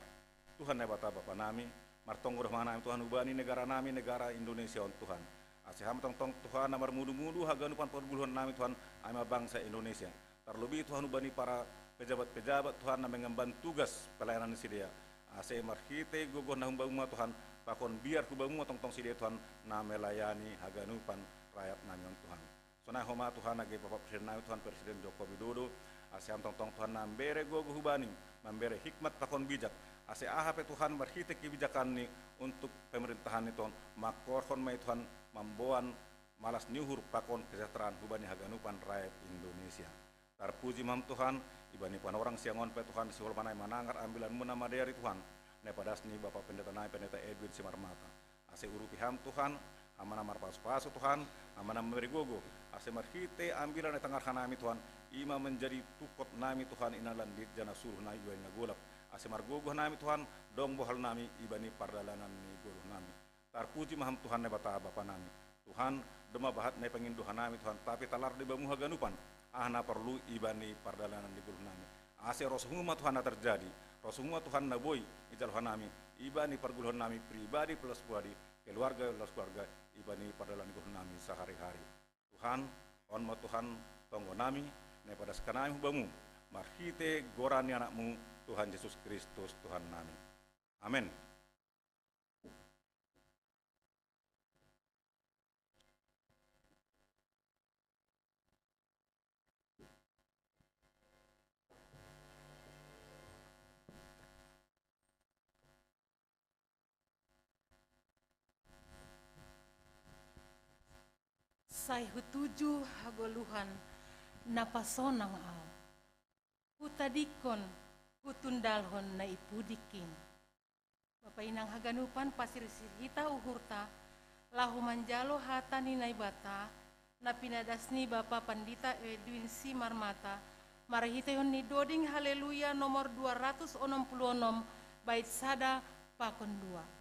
Tuhan ne bata bapa nami martong gurhan nami Tuhan ubani negara nami negara Indonesia on Tuhan asiham tong Tuhan namar mudu-mudu haganupan perguluhan nami Tuhan ama bangsa Indonesia terlebih Tuhan ubani para pejabat-pejabat Tuhan na mengemban tugas pelayanan si dia ase marhite gogo na humbang Tuhan pakon biar hubang tong si dia Tuhan na melayani haganupan rakyat nami Tuhan sonai homa Tuhan age Bapak Presiden nami Tuhan Presiden Joko Widodo ase am tong Tuhan na mbere gogo hubani membere hikmat pakon bijak ase ahape Tuhan marhite kebijakan ni untuk pemerintahan ni Tuhan makorhon mai Tuhan mamboan malas nyuhur pakon kesejahteraan hubani haganupan rakyat Indonesia terpuji mam Tuhan ibani pan orang siangon pe Tuhan siwal manai manangar ambilanmu nama dari Tuhan ne padas ni Bapak Pendeta Edwin Simarmata ase urupi ham Tuhan amana marpas-pasu Tuhan amana merigogo ase marhite ambilan ne tangar hanami Tuhan ima menjadi tukot nami Tuhan inalan di jana suruh na iwa ngagolap ase margogo nami Tuhan dong bohal nami ibani pardalanan ni guluh nami terpuji maham Tuhan ne bata bapa nami Tuhan dema bahat ne penginduhan nami Tuhan tapi talar di bamu haganupan ahna perlu ibani pardalanan di guluh nami ase rosuhuma Tuhan na terjadi rosuhuma Tuhan na boy ijalhan nami ibani perguluhan nami pribadi plus pribadi keluarga plus keluarga ibani pardalanan di guluh nami sehari-hari Tuhan on ma Tuhan tonggo nami ne pada sekanami hubamu marhite gorani anakmu Tuhan Yesus Kristus Tuhan nami amin. Sai hutuju hagoluhan napasonang au. Hutadikon hutundalhon na ipudiking. Bapak inang haganupan pasir hita uhurta lahu manjalo hatani naibata, na pinadasni Bapak Pandita Edwin C. Marmata, marahitehon ni doding haleluya nomor 266, bait sada pakon 2.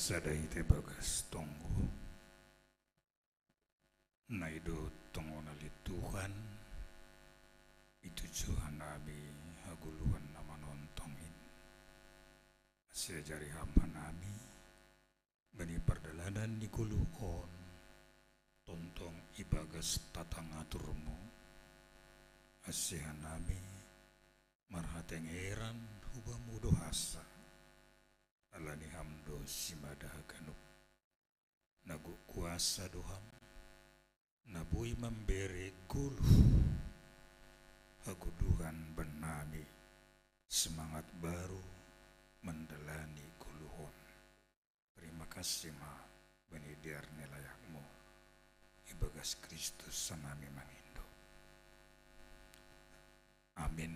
Sadai te bagas tonggo naido tongo nali Tuhan itu Tuhan nabi haguluhan nama nontongin sejari hamba nabi bani perdalanan di kuluon tontong ibagas tatangaturmu asihan nabi marhateng eran hubamu dohasa alani hamdo simadahaganuk nagu kuasa doham nabui memberi gulu haguduhan benami semangat baru mendelani guluhon. Terima kasih ma benidiar nilayakmu ibagas Kristus sanami mangindo. Amin.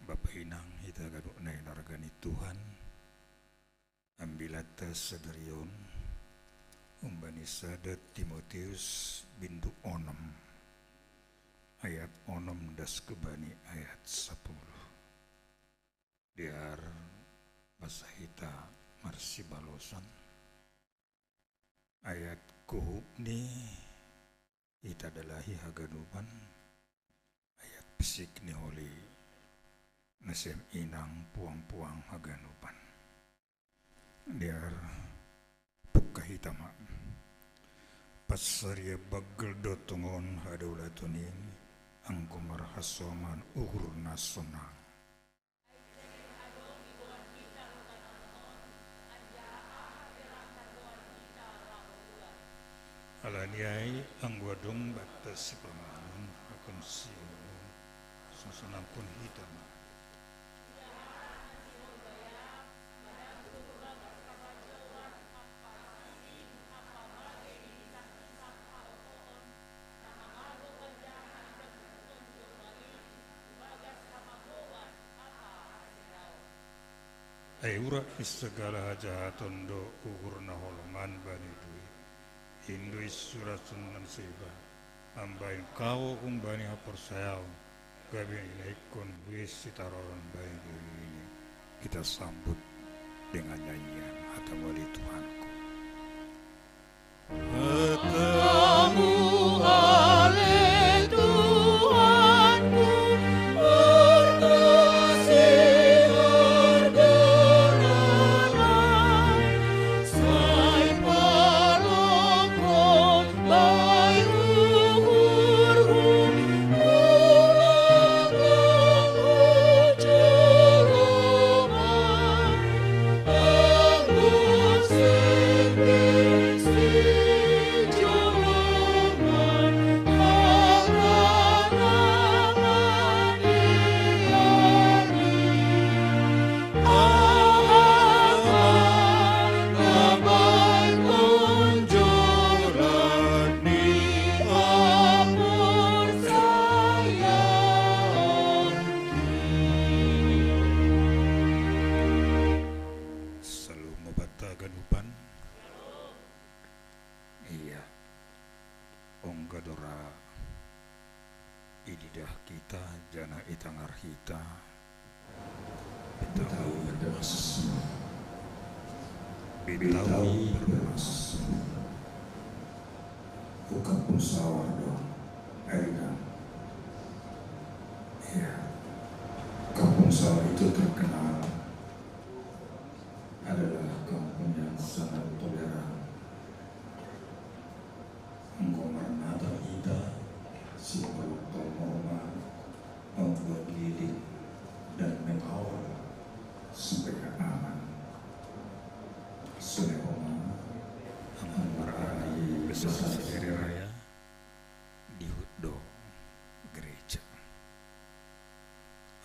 Bapak Inang kita gaduk nai nargani Tuhan ambilata sederion umbani sadat Timotius bintu onom ayat onom das kebani ayat 10 diar pasahita marsi balosan ayat kuhupni ita dalahi haganupan ayat pisik ni holi nasem inang puang-puang haganupan diar pukahitama pasarya bagel dotongon hadulatunin anggumar hasoman ugur nasonang alaniai angguadong batas si pamanun akon siyo susunang kun hitama Ayura segala hajatan do ugur na holoman bani duit Hindu surat sunan seba ambain kau kumbani hapor sayau gabi ilaikon wis sitaron bani ini kita sambut dengan nyanyian hatamwali Tuhanku Kamu oleh Tuhanku berkasih bergenaran, sai palokon bai luhurku, ulang jeroman, anggur sing si joloman, harangan abai konjolan ni amor sayang. Selalu mabata ganupan. Iya. Onggadora ididah kita jana itangar kita. Bitawi bermas. Bitawi bermas. Bukan pesawat dong, Erina. Iya, kampung sawah itu terkenal adalah kampung yang sangat toleran. Mengomernata ida, si pelukul morma, membuat lidik dan mengawal supaya aman. Sunehoma, aman meraih Besar sendiri raya di Huddo gereja.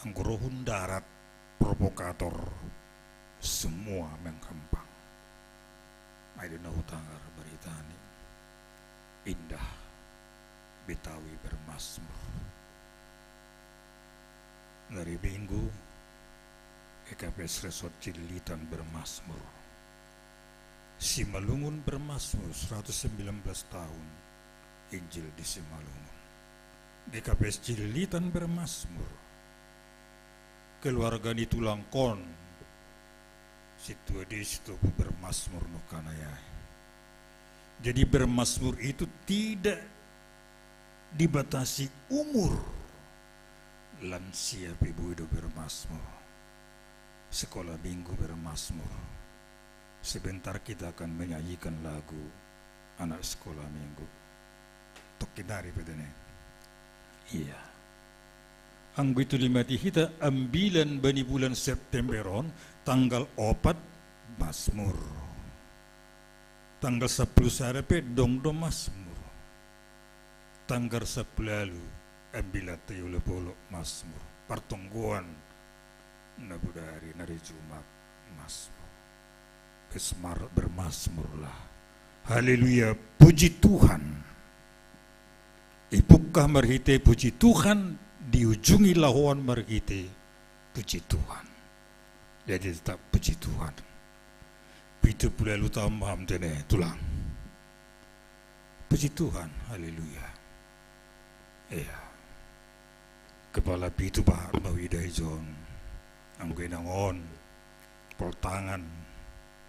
Anggurohun darat provokator semua menghempang. Aidina Hutanggar beritani indah Betawi bermasmur. Dari Minggu EKPS Resort Cililitan bermasmur. Simalungun bermasmur 119 tahun Injil di Simalungun. DKPS Cililitan bermasmur. Keluarga di Tulangkon situ di situ bermasmur no kanayai. Jadi bermasmur itu tidak dibatasi umur. Lansia pibuido bermasmur. Sekolah minggu bermasmur. Sebentar kita akan menyanyikan lagu anak sekolah minggu. Tokinari pedene. Iya. Anggo itu limati hita ambilan bani bulan Septemberon tanggal 4 Masmur. Tanggal 10 sarepe dongdo Masmur. Tanggal 10 lalu ambilat tayula polo Masmur. Pertungguan nabudari nari Jumat Masmur. Bermasmurlah. Haleluya, puji Tuhan. Ipukah marhite puji Tuhan, diujungi lahuan marhite puji Tuhan. Jadi tetap puji Tuhan. Itu pula lu tamam tene tulang. Puji Tuhan, haleluya. Iya. Kepala pitu bahar mawidai John. Anggoy nangon, poltangan,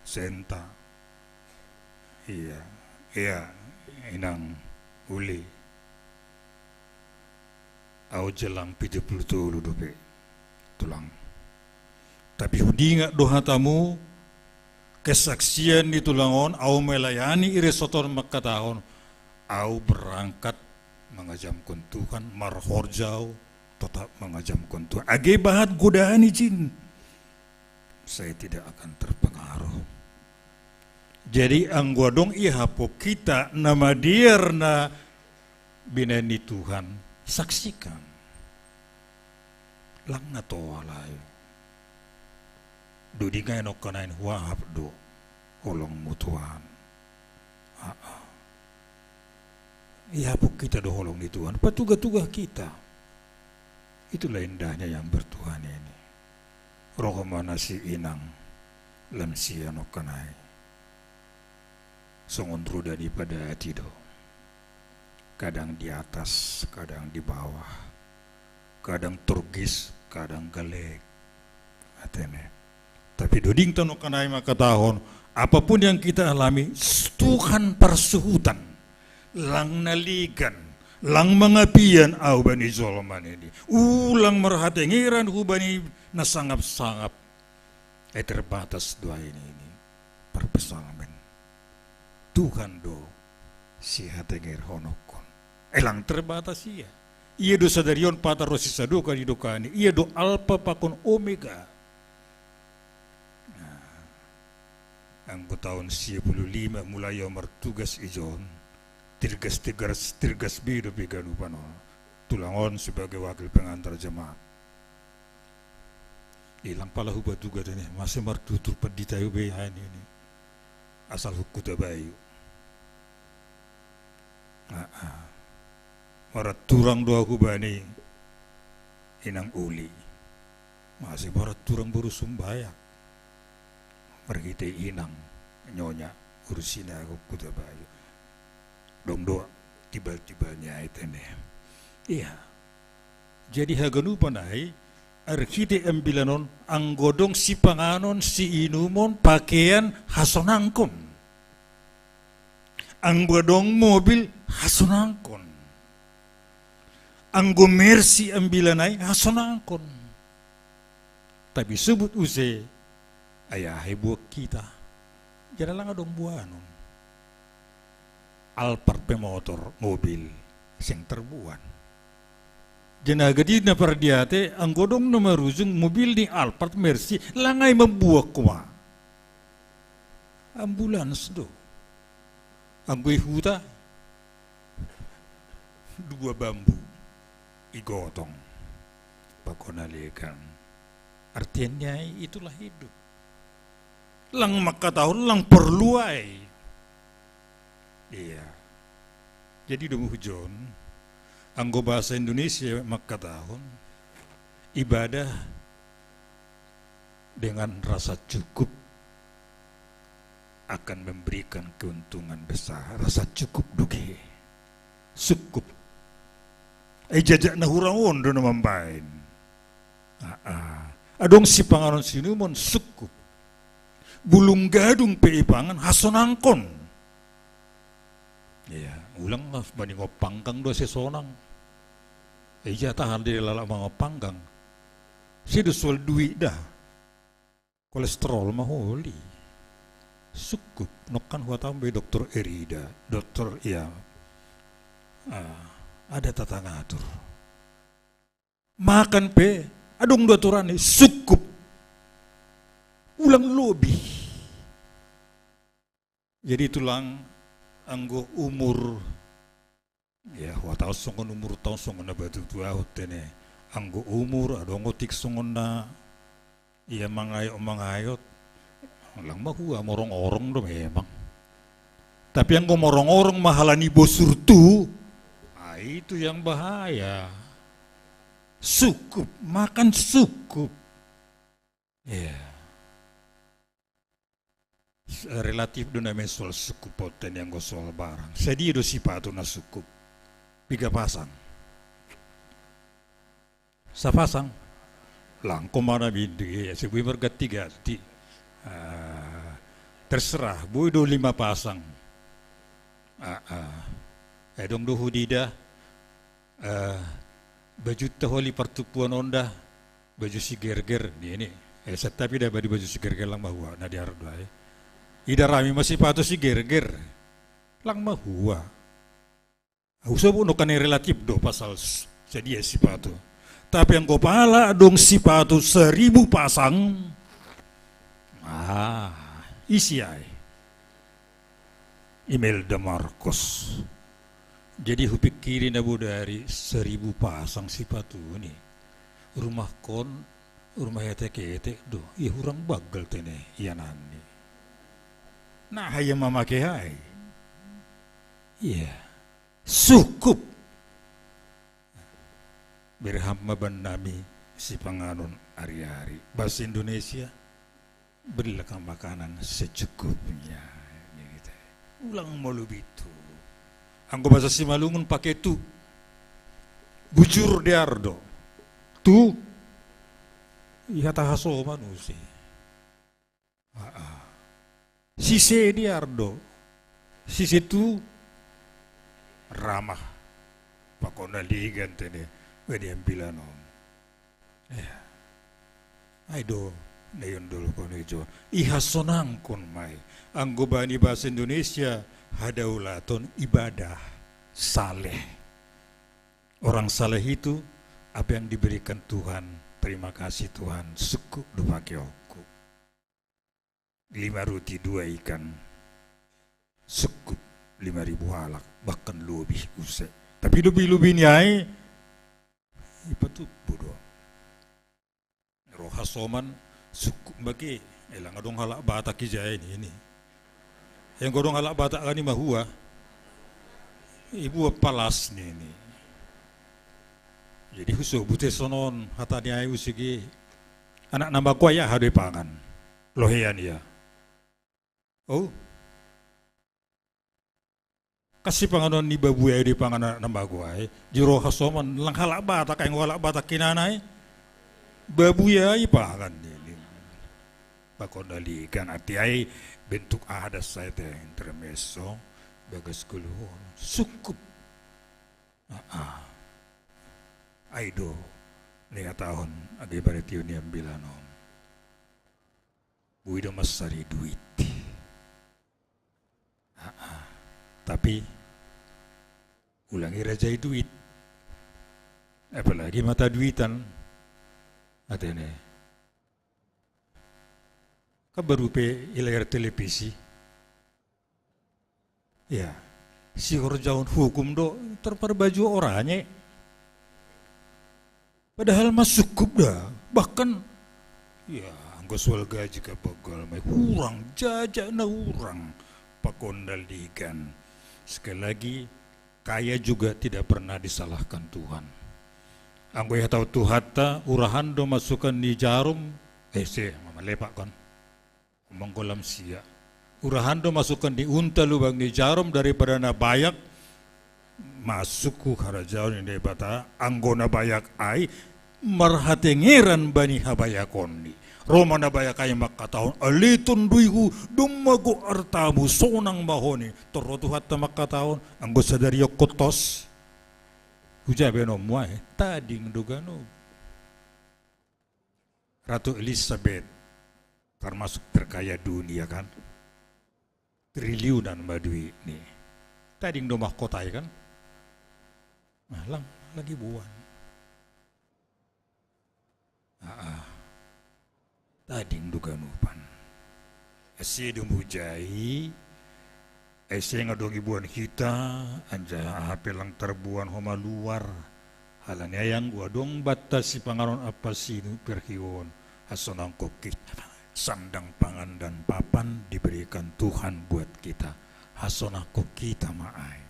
senta. Iya, iya, inang uli. Au jelang 70 dope tulang. Tapi hudinga doha tamu kesaksian di Tulangon, au melayani iresotor makatahon, au berangkat mengajamkan Tuhan, marhorjau tetap mengajamkan Tuhan. Age bahat godaan izin, saya tidak akan terpengaruh. Jadi anggodong ihapo kita nama dierna binani Tuhan, saksikan. Lang na to walay. Do di kayo kanain wahap do holong mutuan. Ihapo kita do holong ni Tuhan, patuga-tuga kita. Itulah indahnya yang bertuhan ini. Rohmana si inang lansia no kanai. Songon ruda di pada hati do. Kadang di atas, kadang di bawah. Kadang turgis, kadang galek. Atene. Tapi doding tanong kanay makatahon, apapun yang kita alami, Tuhan persuhutan, lang naligan, lang mangapian au bani Zolman ini. Ulang merhatengiran hubani nasangap-sangap. Terbatas doa ini perpesalmen. Tuhan do si hatengir honokon. Elang terbatas iya. Ia do sadarion patarosi saduka di dokani. Ia do alpa pakon omega. Anggo tahun 55 mulai martugas ijon tirgas bido piganu pano tulangon sebagai wakil pengantar jemaat ilang pala hubat juga dene masih martutur peditayu behan ini asal hukuta bayu marat turang doa hubani inang uli masih marat turang baru sumbayak pergi inang nyonya urusin aku kuda bayu dong doa tiba-tibanya itu nih iya jadi haganu panai arkite ambilanon anggodong si panganon si inumon pakaian hasonangkon anggodong mobil hasonangkon anggo mercy ambilanai hasonangkon tapi sebut use ayah buat kita jangan lang adong buanon Alphard pemotor mobil sing terbuan janaga di na pardiate ang godong na maruzong mobil ni Alphard Mercy langay mabuak kuma ambulans do ang huta dua bambu igotong pagkonalikan artinya itulah hidup lang makatahon lang perlu ay iya jadi dumuhujon anggo bahasa Indonesia makatahon ibadah dengan rasa cukup akan memberikan keuntungan besar rasa cukup duge cukup jajak na hurawon do na mambain adong si pangaron sinumon cukup bulung gadung peipangan hasonangkon iya ulang lah bani ngopanggang do sesonang tahan di lalak ngopanggang si dusol duit dah kolesterol maholi cukup nokan huatam be dokter Erida dokter ya ada tata ngatur makan pe adong dua turane cukup ulang lobi jadi tulang anggo umur ya watau songon umur tahun songon na batu tua hotene anggo umur adong otik songon na iya mangayot lang mahua morong-orong do memang tapi anggo morong-orong mahalani bosurtu itu yang bahaya cukup makan cukup ya relatif do namin soal sukupoten yang go soal barang. Sedi do sipatu na sukup. Piga pasang. Sa pasang. Lang kumana bindi. Sebui berganti-ganti. Terserah. Bui do 5 pasang. Edong do hudida. Baju taholi pertupuan onda. Baju si gerger. Ini. Tapi dah baju si gerger lang mahua. Na diardoy. Ida rami masih patu si gerger lang mahua usah bunuh kan relatif do pasal jadi si patu tapi yang kepala dong si patu 1000 pasang isi ay Imelda Marcos jadi hupikirin abu dari 1000 pasang si patu ini rumah kon rumah hete-hete do iya hurang bagal tene iya nani nah hayang mamakai hai iya cukup berhamba ban nami si panganon hari-hari bahasa Indonesia berilah makanan secukupnya gitu. Ulang malu itu anggo bahasa Simalungun pakai tu bujur diardo tu iya tahaso manusia Sisi Ediardo, sisi itu ramah. Pakona ligan tene, wediam bilanom. Ya, aido nayon dulu kono ijo. Ihasonang kon mai. Anggobani bahasa Indonesia hadaulaton ibadah saleh. Orang saleh itu apa yang diberikan Tuhan. Terima kasih Tuhan. Suku dupakyoku. 5 roti 2 ikan. Suku 5.000 halak. Bahkan lebih usai. Tapi lebih-lebih nyai. Ipa tuh bodoh. Roha soman suku bagi. Elang adong halak batak kijaya ini. Yang godong halak batak kan ni mahua. Ibu palas ni. Jadi husu bute sonon hatani ay usigi. Anak nambah kuaya hadoi pangan. Lohean ya. Oh. Kasih panganon ni babu ay di pangan nambah kuay. Jiro hasoman lang halak batak ay halak batak kinanay. Babu ay pangan ni. Pakondalikan ati ay bentuk adas saya teh intermeso bagas keluar sukup aido nih tahun ada berarti ini ambilanom buido masari duit tapi ulangi rajai duit apalagi mata duitan atene kabaru pe ilayar televisi ya si horjaun hukum do terperbaju orangnya padahal masuk cukup dah bahkan ya anggoswal gaji kapagal may kurang jajak na urang pakondalikan sekali lagi kaya juga tidak pernah disalahkan Tuhan anggo ya tahu Tuhata urahan do masukkan di jarum mama lepak kan mengkolam sia urahan do masukkan di unta lubang di jarum daripada na bayak masuk ku harajaun ini bata anggona bayak ai marhatengeran bani habayakonni Roma na bayak ay makataon alitun duihu dumago artamu sonang mahoni torotuhat na makataon anggo sadaryo kotos hujabe no muay tading dugano Ratu Elizabeth termasuk terkaya dunia kan triliunan madui nih tadi do mahkota kan malang lagi buan tadi duga nupan esi dumujai esi ngadogi buan kita anja hapelang terbuan homa luar halanya yang gua dong batas si pangaron apa sih perhiwon asonang kokit sandang pangan dan papan diberikan Tuhan buat kita hasonako kita maai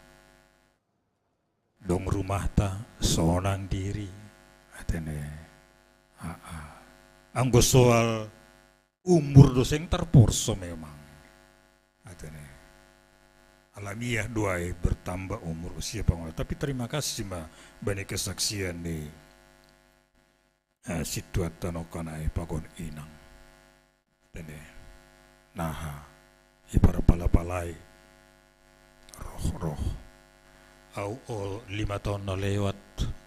dong rumah ta sonang diri atene anggo soal umur doseng terporso memang atene alamiah doai bertambah umur usia pangola tapi terima kasih mbak bani kesaksian nih situatan okanai pagon inang Dene, naha, ipara palapalay, roh-roh, au 5 tahun na lewat,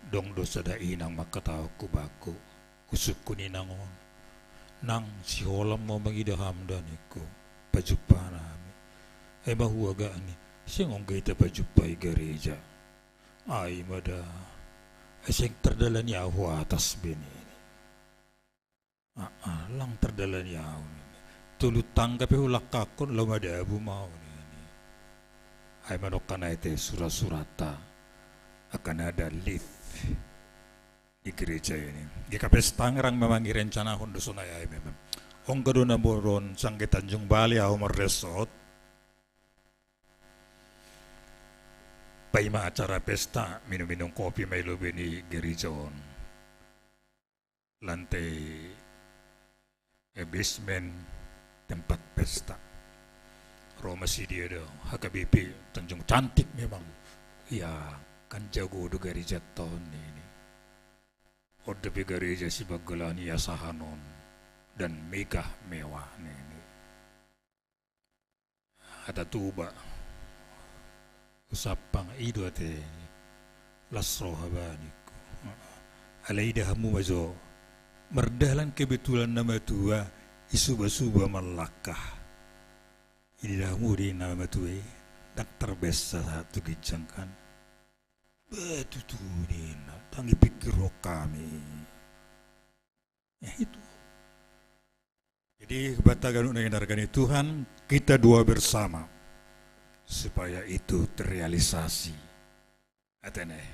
dong dosa dainang makatao kubaku, kusuk kuninangon, nang si holam mo magidahamdan ko, pajupa nami, ay mahuwaga ni, siyang kita pajupa gereja, ay mada, ay siyang terdala niya ako atas bini. Lang terdala niya tulut tanggap ulak kakon lamada abu mau ni ay manok ka na ite surata akan ada lift di gereja ini di kapestang rang memang rencana hondo sunay ay memang ongga na moron sangge Tanjung Bali au resort paima acara pesta minum-minum kopi may lobe ni gereja on lantai basement tempat pesta Roma City ada HKBP Tanjung cantik memang ya kan jago do gereja tahun ini Odepe gereja si bagelani ya sahanon dan megah mewah ini ada tuba usapang ido ate lasro habaniku alaidahamu wazo merdalan kebetulan nama tua isuba-suba malakah ini dahamu di nama tua daktar besa satu gijangkan betul tuh dina tangi pikir kami ya itu. Jadi batagan mendengarkan Tuhan, kita dua bersama supaya itu terrealisasi. Atene.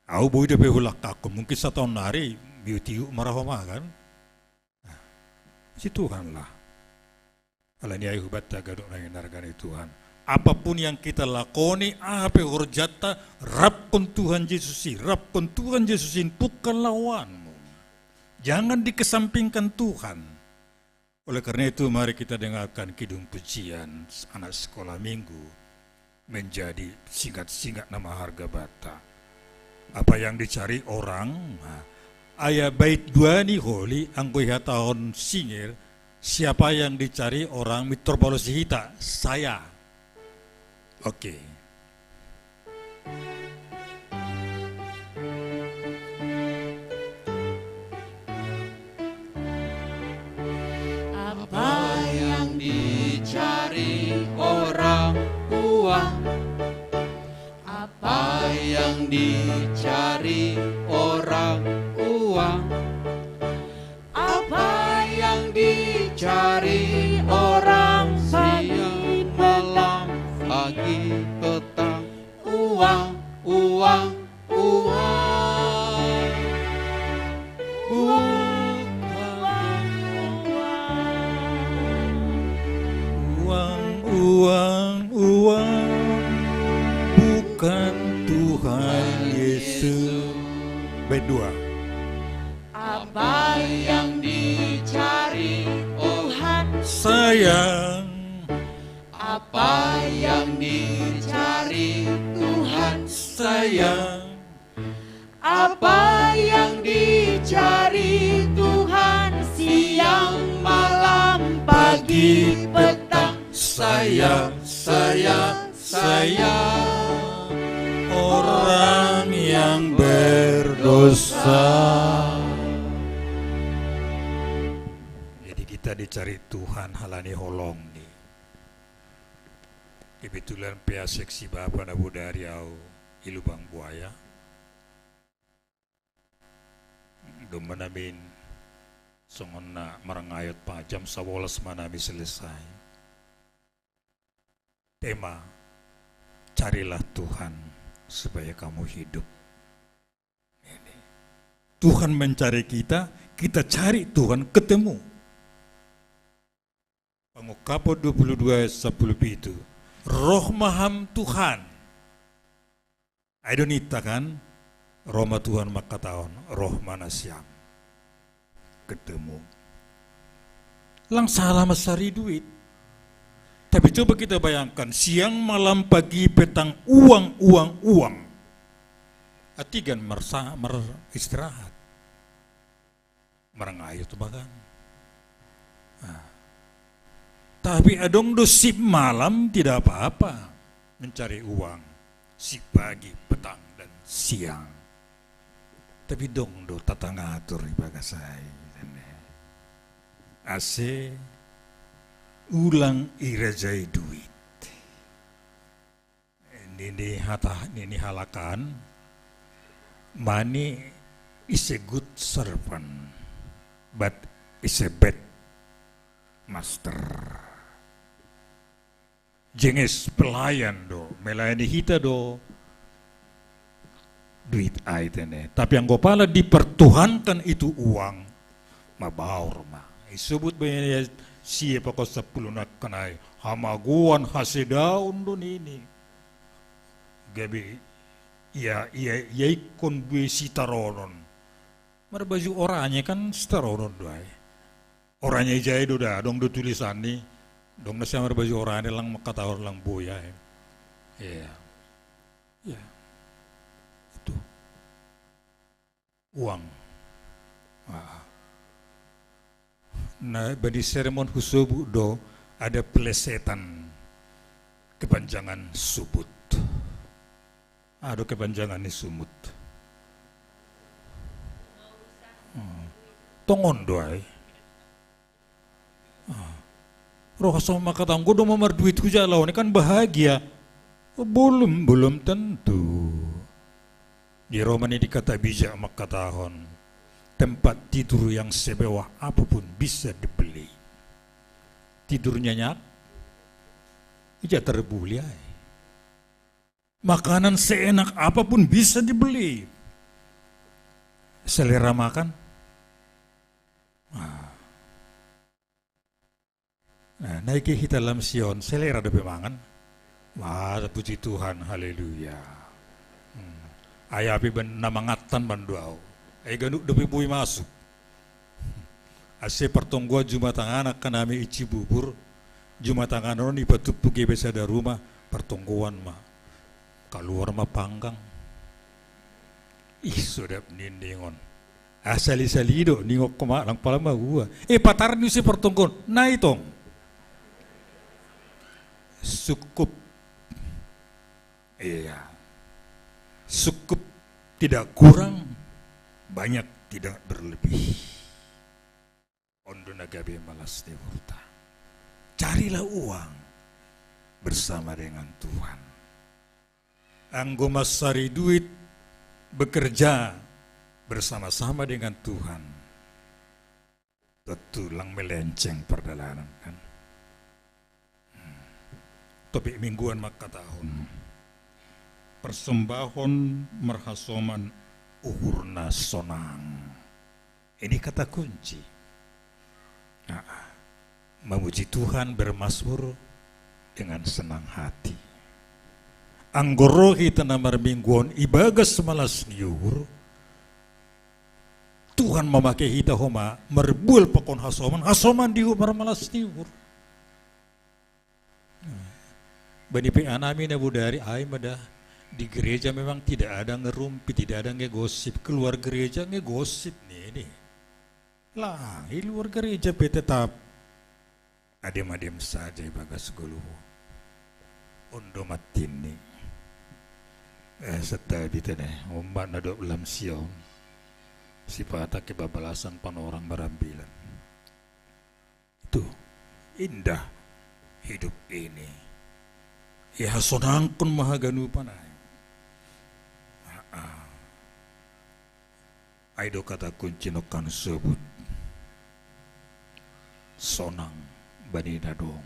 Aku boleh dapat hulak aku mungkin 1 tahun hari beauty marahoma kan. Nah, si Tuhan lah. Kalau ini aku batagan mendengarkan Tuhan. Apapun yang kita lakoni, apa horjata, rapkan Tuhan Yesusin, rapkan Tuhan Yesusin, bukan lawanmu. Jangan dikesampingkan Tuhan. Oleh karena itu mari kita dengarkan kidung pujian anak sekolah minggu menjadi singkat-singkat nama harga bata. Apa yang dicari orang, ayah bait dua ni holi angkoi tahun singir, siapa yang dicari orang mitropolosi hita, saya. Oke. Apa yang dicari orang uang, apa yang dicari orang uang, apa yang dicari orang siang malam pagi petang, uang, uang, uang, Uang, bukan Tuhan Yesus. Berdua. apa yang dicari Tuhan Sayang, apa yang dicari Tuhan sayang, apa yang dicari Tuhan siang malam pagi petang saya, orang yang berdosa. Jadi kita dicari Tuhan halani holong nih. Kebetulan pia seksi Bapak Nabu dari au Ilubang Buaya. Dumanamin songona marangayot pa jam 11 manami selesai. Tema, carilah Tuhan supaya kamu hidup. Ini. Tuhan mencari kita, kita cari Tuhan ketemu. Pangukapo 22 ayat 10 itu, roh maham Tuhan. Aidonita kan, Roma Tuhan maka tahun, roh mana siang. Ketemu. Lang salah masari duit. Tapi coba kita bayangkan, siang, malam, pagi, petang, uang. Atigan istirahat. Marangayot bahkan. Tapi adong do sip malam tidak apa-apa. Mencari uang. Sip pagi, petang, dan siang. Tapi dong do tatangatur ibaga saya. Ase ulang irajai duit. Ini halakan. Money is a good servant, but is a bad master. Jenges pelayan do, melayani kita do. Duit aitene. Tapi yang gopala dipertuhankan itu uang, mabaur ma. Isebut banyak siapa kau 10 nak kenai hamaguan hasidaun do ini. Gabi iya ikon bui sitaronon. Marbaju orangnya kan sitaronon doai. Orangnya jaya do dah dong do tulisan ni. Dong nasi marbaju orangnya lang makata orang lang boya. Ya. Itu. Uang. Nah, badi seremon husubu do ada pelesetan kepanjangan subut. Aduh kepanjangan ni sumut. Tongon doai. Roh sama kata gue udah memar duit hujan lawan kan bahagia. Belum tentu. Di Roma ini dikata bijak maka tahun. Tempat tidur yang sebewah apapun bisa dibeli. Tidur nyenyak, ija terbuli. Makanan seenak apapun bisa dibeli. Selera makan. Nah, naik kita dalam Sion, selera ada pemangan. Wah, puji Tuhan, haleluya. Ayah api namangatan banduau. Ganuk depi bui masuk. Ase pertonggoa Jumatan anak kanami ici bubur. Jumatan anak ipatupu gebesa da rumah pertonggoan mah. Keluar mah panggang. Ih, sudah nindingon. Asali-salido ningok koma lang pala mah gua. Patar ni si pertonggoan. Nah itong. Cukup. Iya. Cukup tidak kurang, banyak tidak berlebih. Ondo nagabe malas devorta. Carilah uang bersama dengan Tuhan. Anggo masari duit bekerja bersama-sama dengan Tuhan. Tetulang melenceng perjalanan kan. Topik mingguan maka tahun. Persembahon merhasoman uhurna sonang. Ini kata kunci. Memuji Tuhan bermasmur dengan senang hati. Anggorohi tanamar mingguan ibagas malas niuhur. Tuhan memakai hita homa merbul pokon hasoman diumar malas niuhur. Bani peanami na budari ay madah. Di gereja memang tidak ada ngerumpi, tidak ada ngegosip. Keluar gereja ngegosip nih. Lah, di luar gereja tetap adem-adem saja bagas gulu. Ondo matin nih. Setelah itu nih, ombak nadok lam siom. Sifata kebabalasan panorang barambilan. Itu indah hidup ini. Ya sonangkon mahaganu panay. Aido kata kunci nokan sebut sonang bani dadong.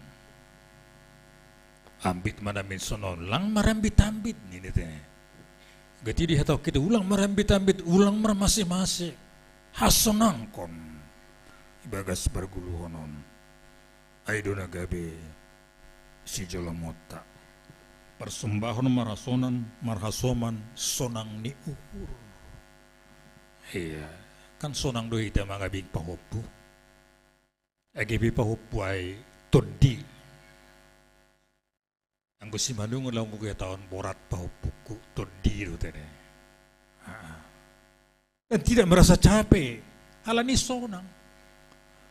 Ambit manamin sonon lang marambit-ambit ni teh. Gati dihatau kita ulang marambit-ambit ulang mar masih-masih. Hasonangkon ibagas berguluhonon. Aido nagabe si jolamota. Persembahon marhasoman sonang ni uhur. Iya, kan sonang doy ita mga big pahopu. Agibi pahopu ay todi. Ang gusi manungon lang ko kaya taon borat pahopu ko todi do tene. Dan tidak merasa capek. Halani sonang.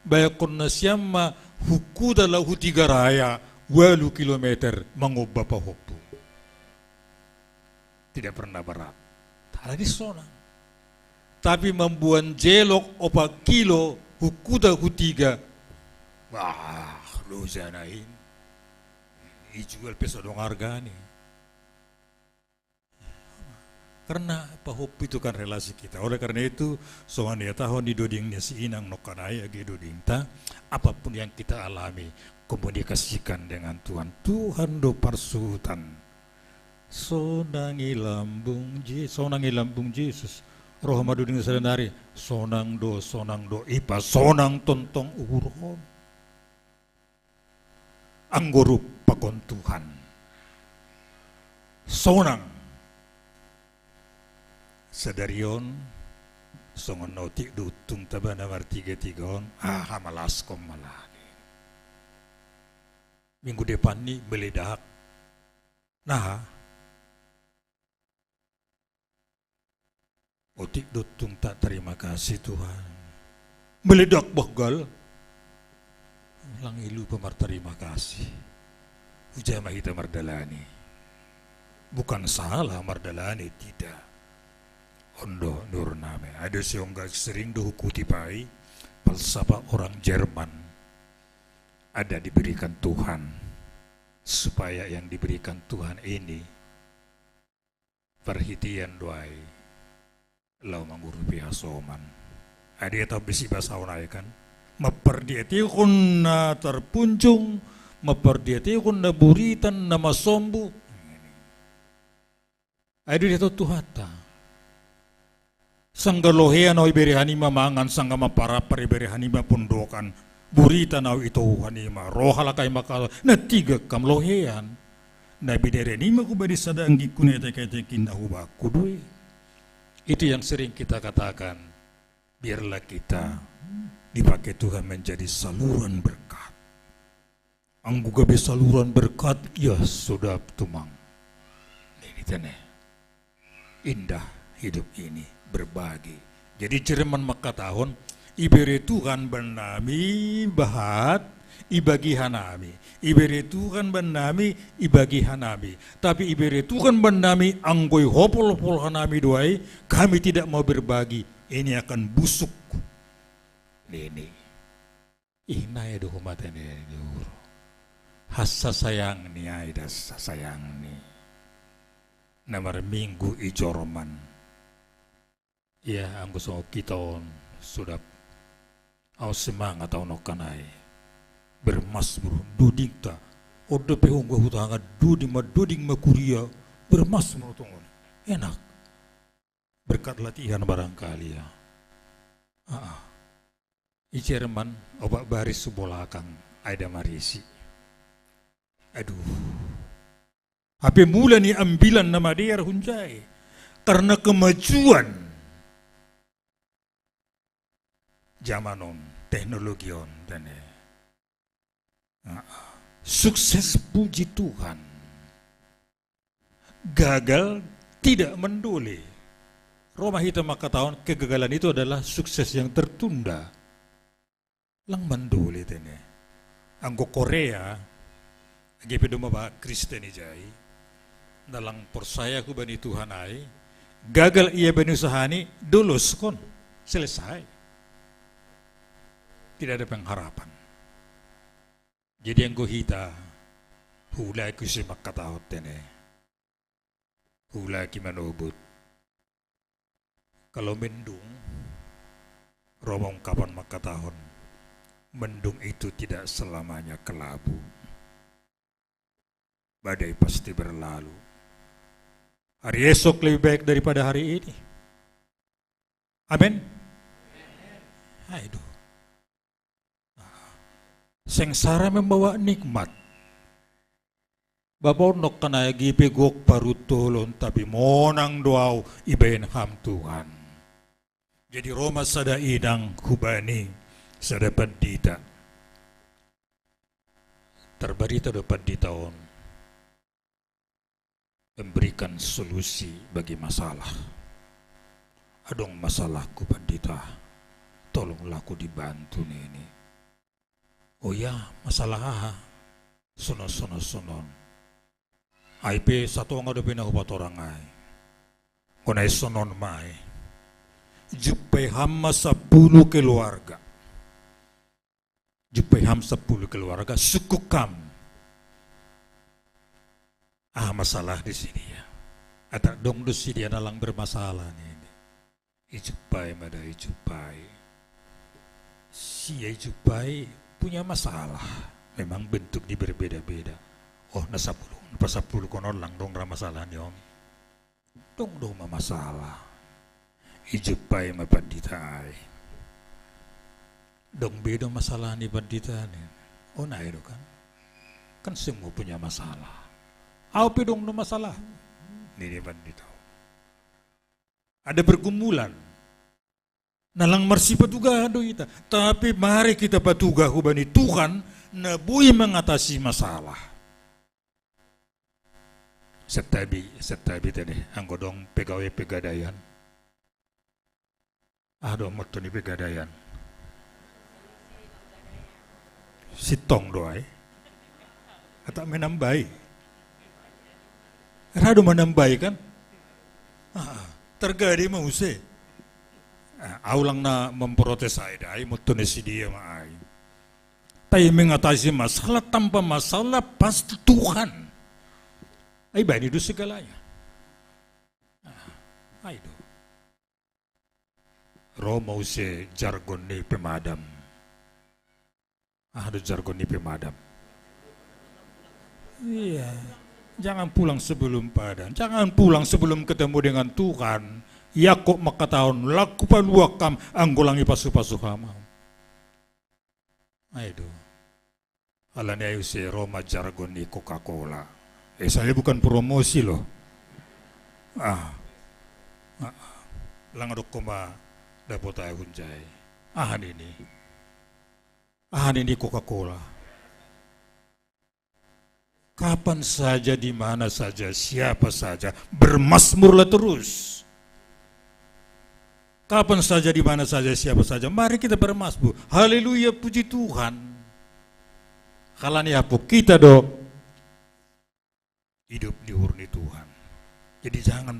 Bayakon na siyam huku dalau hutiga raya 8 kilometer mangubah pahopu. Tidak pernah berat. Halani sonang. Tapi membuat jelok 4 kilo hukuda hutiga. Wah, lu janain. Ijual peso dong harga nih. Karena pahop itu kan relasi kita. Oleh karena itu, soan ya tahun di dodingnya si inang nokanaya di dodingta. Apapun yang kita alami, komunikasikan dengan Tuhan. Tuhan do parsutan. Sonangi lambung Yesus. Roh maduding sadanari sonang do ipa sonang tontong uron anggorup pakon Tuhan sonang sadarion songon nautik dutung tabana martiga-tigaon malaskom malagi minggu depan ni meledak nah otik dutung tak terima kasih Tuhan. Meledak bohgal. Lang ilu pemar terima kasih. Ujama hita mardalani. Bukan salah mardalani, tidak. Ondo nur name. Ada siongga sering dohukuti pai. Falsafah orang Jerman. Ada diberikan Tuhan. Supaya yang diberikan Tuhan ini perhitian doai lau mangurupi hasoman. Ada tahu bisi bahasa kan? Memperdiati kun na terpuncung, memperdiati kun na buritan na masombu. Ada dia tahu Tuhata. Sangga lohean au iberi hanima mangan, sangga maparapar iberi hanima pundokan. Burita nau itu hanima, rohala kai makal na 3 kam lohean. Na bidere nima ku badi sadangi kunete kete kindahu bakudui. Itu yang sering kita katakan. Biarlah kita dipakai Tuhan menjadi saluran berkat. Anggu gabe saluran berkat, ya sudah tumang. Ini tene. Indah hidup ini berbagi. Jadi Jerman maka tahun ibere Tuhan benami bahat ibagi hanami. Ibere Tuhan benami ibagi hanami. Tapi ibere Tuhan benami anggoi hopol-hopol hanami doai, kami tidak mau berbagi. Ini akan busuk. Ini. Ina ya doh matene doh. Hasa sayang ni aida sayang ni. Namar minggu ijoroman. Ya anggo so kita sudah au semangat au nokanai. Bermasmur duding ta. Odo pehong gua hutanga duding makuria bermasmur tongon. Enak. Berkat latihan barangkali ya. I Jerman obak baris subolakang Aida Marisi. Aduh. Hape mula ni ambilan nama dia hunjai. Karena kemajuan zamanon, teknologion dan sukses puji Tuhan. Gagal tidak mendole. Roma hitam maka tahun kegagalan itu adalah sukses yang tertunda. Lang mendole tene. Anggo Korea, GP doma ba Kristen ijai. Dalang persaya ku bani Tuhan ai. Gagal ia bani usahani, dulus kon. Selesai. Tidak ada pengharapan. Jadi anggo hita hulai ku si makatahot tene. Hulai ki manubut. Kalau mendung, romong kapan makatahon, mendung itu tidak selamanya kelabu. Badai pasti berlalu. Hari esok lebih baik daripada hari ini. Amin. Aduh. Sengsara membawa nikmat. Bapak nok kanaya gipe gok parutulon tapi monang doau ibain ham Tuhan. Jadi Roma sada idang kubani sada pandita. Terbarita dapat di tahun memberikan solusi bagi masalah. Adong masalahku pandita, tolonglah aku dibantu ini. Oh ya, masalah sonon. IP satu ang ada pinahupat orang ay. Kunay sonon mai. Jupay hama 10 keluarga. Jupay ham 10 keluarga sukukam. Masalah di sini ya. Ada dong di sini dia nalang bermasalah nih. Ijupay mada ijupay. Si ijupay punya masalah. Memang bentuk di berbeda-beda. Oh na 10 konon lang dong masalah niyo. Dong masalah. Ijupay mapandita ay. Dong beda masalah ni pandita ni. O na ito kan? Kan semua punya masalah. Apa dong no masalah? Ni pandita. Ada pergumulan. Nalang marsi patuga do ita. Tapi mari kita patuga hubani Tuhan na bui mengatasi masalah. Setabi tadi anggodong pegawai pegadayan. Aduh moto ni pegadayan. Sitong doai. Atau menambai. Rado menambai kan? Tergadi mau se. Aulang na memprotes saya, ai mutunes dia ma ai. Tapi mengatasi masalah tanpa masalah pasti Tuhan. Ai bani itu segalanya. Ai do. Roma use jargon ni pemadam. Ada jargon ni pemadam. Iya. Jangan pulang sebelum padan. Jangan pulang sebelum ketemu dengan Tuhan. Yakob makataon lakukan wakam anggolangi pasu-pasu hamau. Ayo. Alanya use Roma jargon ni Coca-Cola. Saya bukan promosi loh. Langadok koma dapat tayo hunjay. Ahan ini Coca-Cola. Kapan saja, di mana saja, siapa saja, bermasmurlah terus. Kapan saja, di mana saja, siapa saja, mari kita bermasmur. Haleluya, puji Tuhan. Kalani apa kita do hidup di hurni Tuhan. Jadi jangan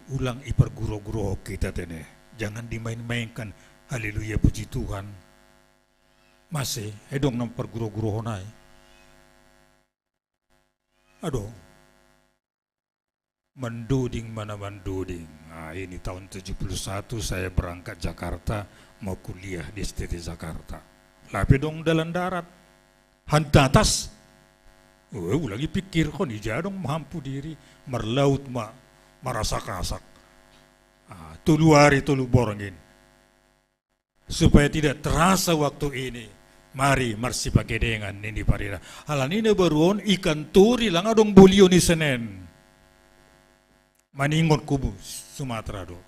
ulang ipar guru-guru kita tene. Jangan dimain-mainkan. Haleluya, puji Tuhan. Masih, dong nampar guru-guru honai. Aduh, menduding mana menduding. Nah, ini tahun 71 saya berangkat Jakarta, mau kuliah di STT Jakarta. Tapi dong dalam darat, hantar atas. Lagi pikir kok nih dong mampu diri, merlaut marasak-rasak. Tulu hari tulu borongin. Supaya tidak terasa waktu ini. Mari marsi pakai dengan ini parira. Halan ini baruon ikan turi lang adong bulio ni Senen. Maningon kubu Sumatera do.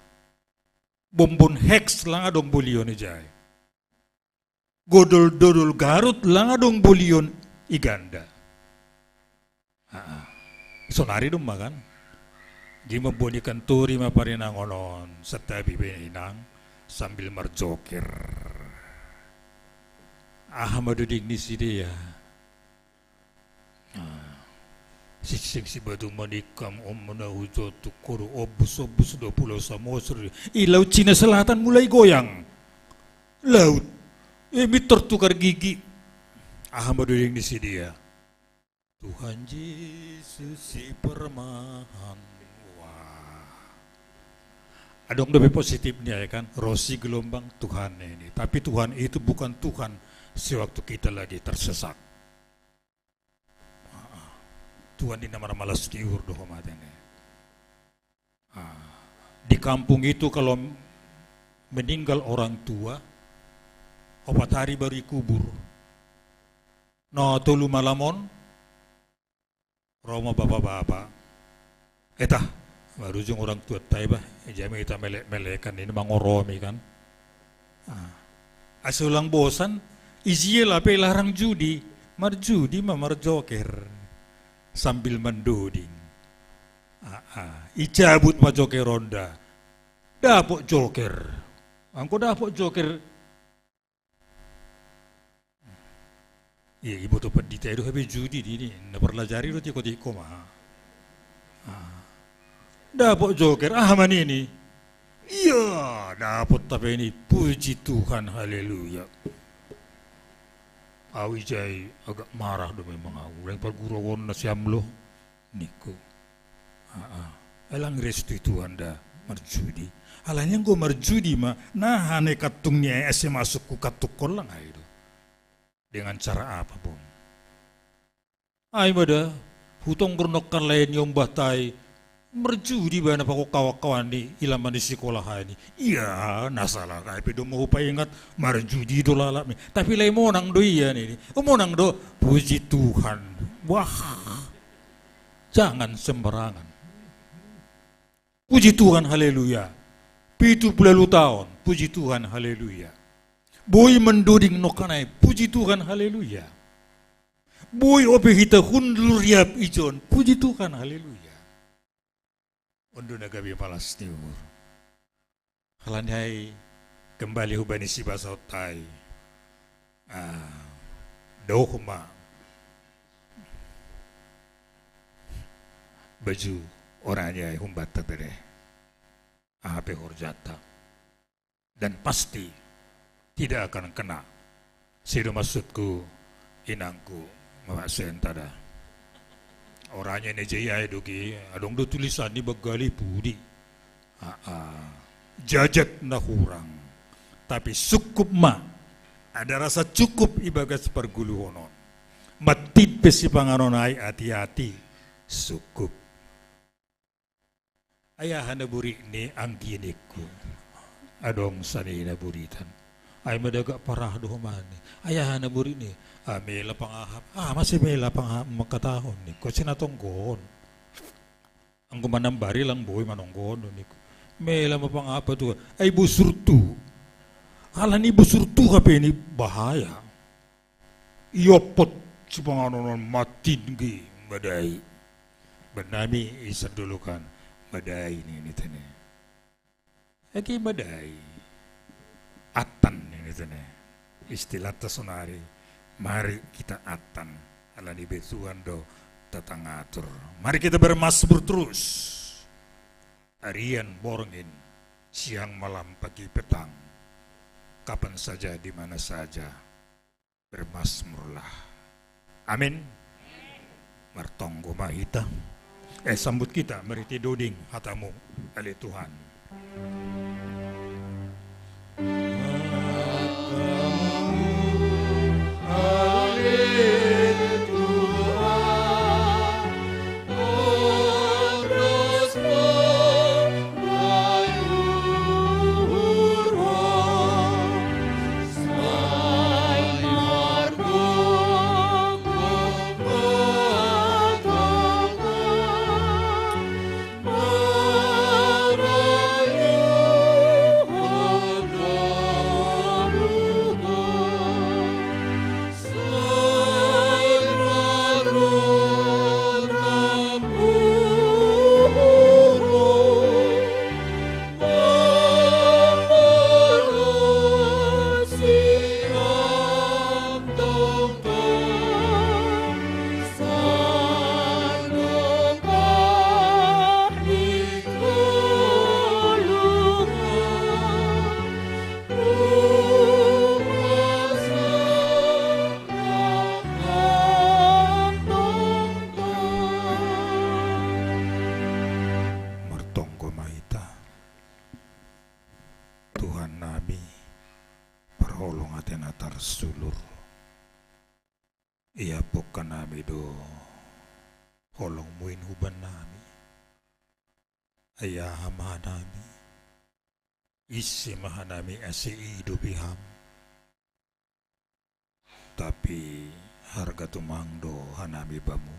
Bombon hex lang adong bulio ni Jai. Godol-dodol Garut lang adong bulio Iganda. Sonari dong makan. Di mabon ikan turi maparina ngonon. Setabi inang sambil marjoker. Ahmadu digni si dia. Siksik si batu manikam menahujo tukuru obus do pulau Samosir. Laut Cina Selatan mulai goyang. Laut. Tertukar gigi. Ahmadu digni si dia. Tuhan Yesus si permahan. Wah. Adong lebih positifnya ya kan. Rosi gelombang Tuhan ini. Tapi Tuhan itu bukan Tuhan sewaktu kita lagi tersesat. Tuhan di nama malas diur doh matene. Di kampung itu kalau meninggal orang tua, 4 hari baru kubur. No tulu malamon, Roma bapak-bapak. Etah, baru jung orang tua taiba, jami kita melek-melekan ini mangoromi kan. Asulang bosan. Iziela pe larang judi, marjudi marjoker sambil menduding. Icabut ma joker ronda, dapok joker, angko dapok joker. Iya ibu tu pedita itu habe judi ini, na perlajari itu tiko mah. Dapok joker, man ini. Iya, dapot tapi ini puji Tuhan, haleluya. Awi jai agak marah do memang aku. Yang perguruan na siam lo, niku. Alang restu itu anda marjudi. Alanya gue marjudi mah, nah hane katungnya ese masuk ku katukol lang itu. Dengan cara apa bom? Ay bada, hutong bernokan lain yung batai, merjudi ba na pako kawan-kawan di ilaman di sekolah ini. Iya, nasalah kay pedo mo pa ingat marjudi do lalami. Tapi lay mo nang do iyan ini. Mo nang do puji Tuhan. Wah. Jangan sembarangan. Puji Tuhan, haleluya. 70 tahun, puji Tuhan, haleluya. Boy menduding no kanay, puji Tuhan, haleluya. Boy opehita hundur riap ijon, puji Tuhan, haleluya. Undu nagabi palas timur. Halanhay kembali hubani si basautai. Dohuma baju orangnya humbata bere ahape horjata dan pasti tidak akan kena sido maksudku inangku mawaksen tada orangnya ini jaya dugi adong do tulisan ni bagali pudi jajat na hurang tapi cukup ma ada rasa cukup ibagas perguluhonon matid pesi panganonai hati-hati cukup ayah na buri ni ang ginikku adong sani na buritan ay madaga parah do mani ayah na buri ni may lapang ahap masih may lapang ahap makatahon ni ko sinatonggon ang gumanambari lang boy manonggon ni ko may lapang ahap tu ay busurtu ala ni busurtu kape ni bahaya iopot si panganonon matinggi badai benami isadulukan badai ni tene eki badai atan ni tene istilah tasonari mari kita atan ala ni betuan do tatangatur mari kita bermasmur terus harian borongin siang malam pagi petang kapan saja di mana saja bermasmurlah amin martonggo mahita sambut kita meriti doding hatamu ali Tuhan ayah mahanami isi mahanami asi idupiham tapi harga tumangdo hanami bamu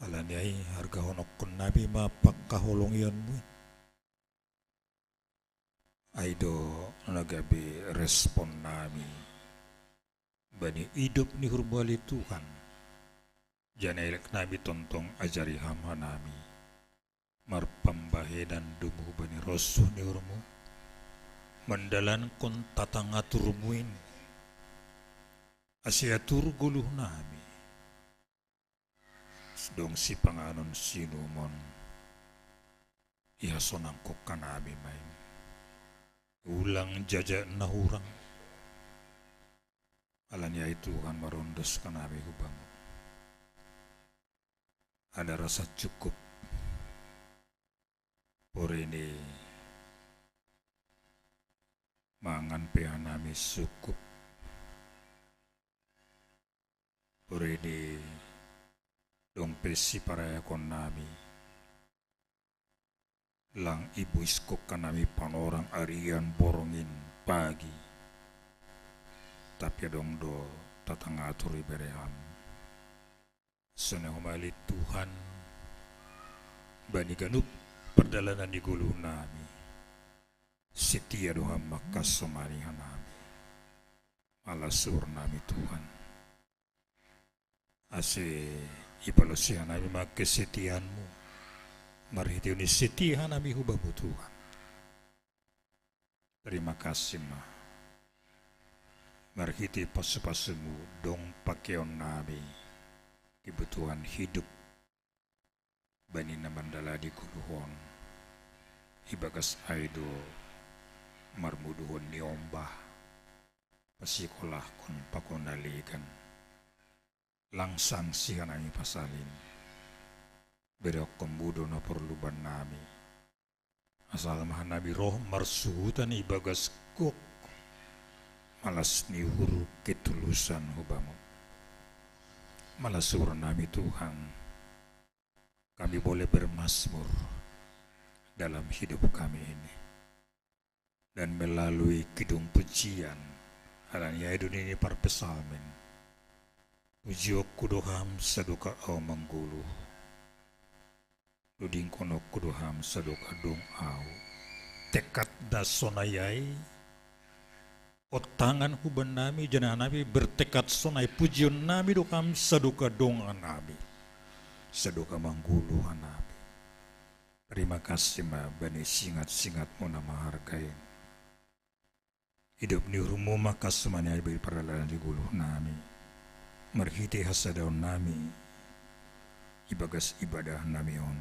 alaniai harga honokon nabi mapakkaholongian mo aido nagabi respon nami bani hidup ni hurbali Tuhan janailek nabi tontong ajari ham hanami marpambahe dan dumu bani rosuh ni urmu mendalan kon tatangaturmuin asiatur guluh nami dong si panganon sinumon iha sonangkok kanami main ulang jajak nahurang alanya itu kan marondos kanami hubang ada rasa cukup ini mangan pehanami sukup ini dongpesi para yakon nami lang ibu iskok kanami panorang arian borongin pagi tapi dong do tatangaturi bereham senehomali Tuhan bani ganup perjalanan di gulu nami setia doa makas somarihan nami malasur nami Tuhan ase ipalosihan nami makesetianmu marhitiuni setihan nami hubamu Tuhan terima kasih ma marhiti pasu-pasumu dong pakeon nami kebutuhan hidup bani na mandala di kuluhon ibagas aido marmuduhon ni ombah pasikolah kon pakonalikan langsang sihan ay pasalin berok kombudo na perluban nami asal mahan nabi roh marsuhutan ibagas kok malas ni huru ketulusan hubamu malasur nami Tuhan kami boleh bermazmur dalam hidup kami ini dan melalui kidung pujian alan yaidun ini parpesalmen ujiok kudoham saduka au manggulu luding kono kudoham saduka dong au tekad dasonayai otangan huban nami jana nami bertekad sonai pujian nami dokam saduka dong nami saduka manggulu nami. Terima kasih ma bani singat-singatmu nama hargai hidup ni rumu maka semuanya beri peralahan di guluh nami merhiti hasadaun nami ibagas ibadah nami on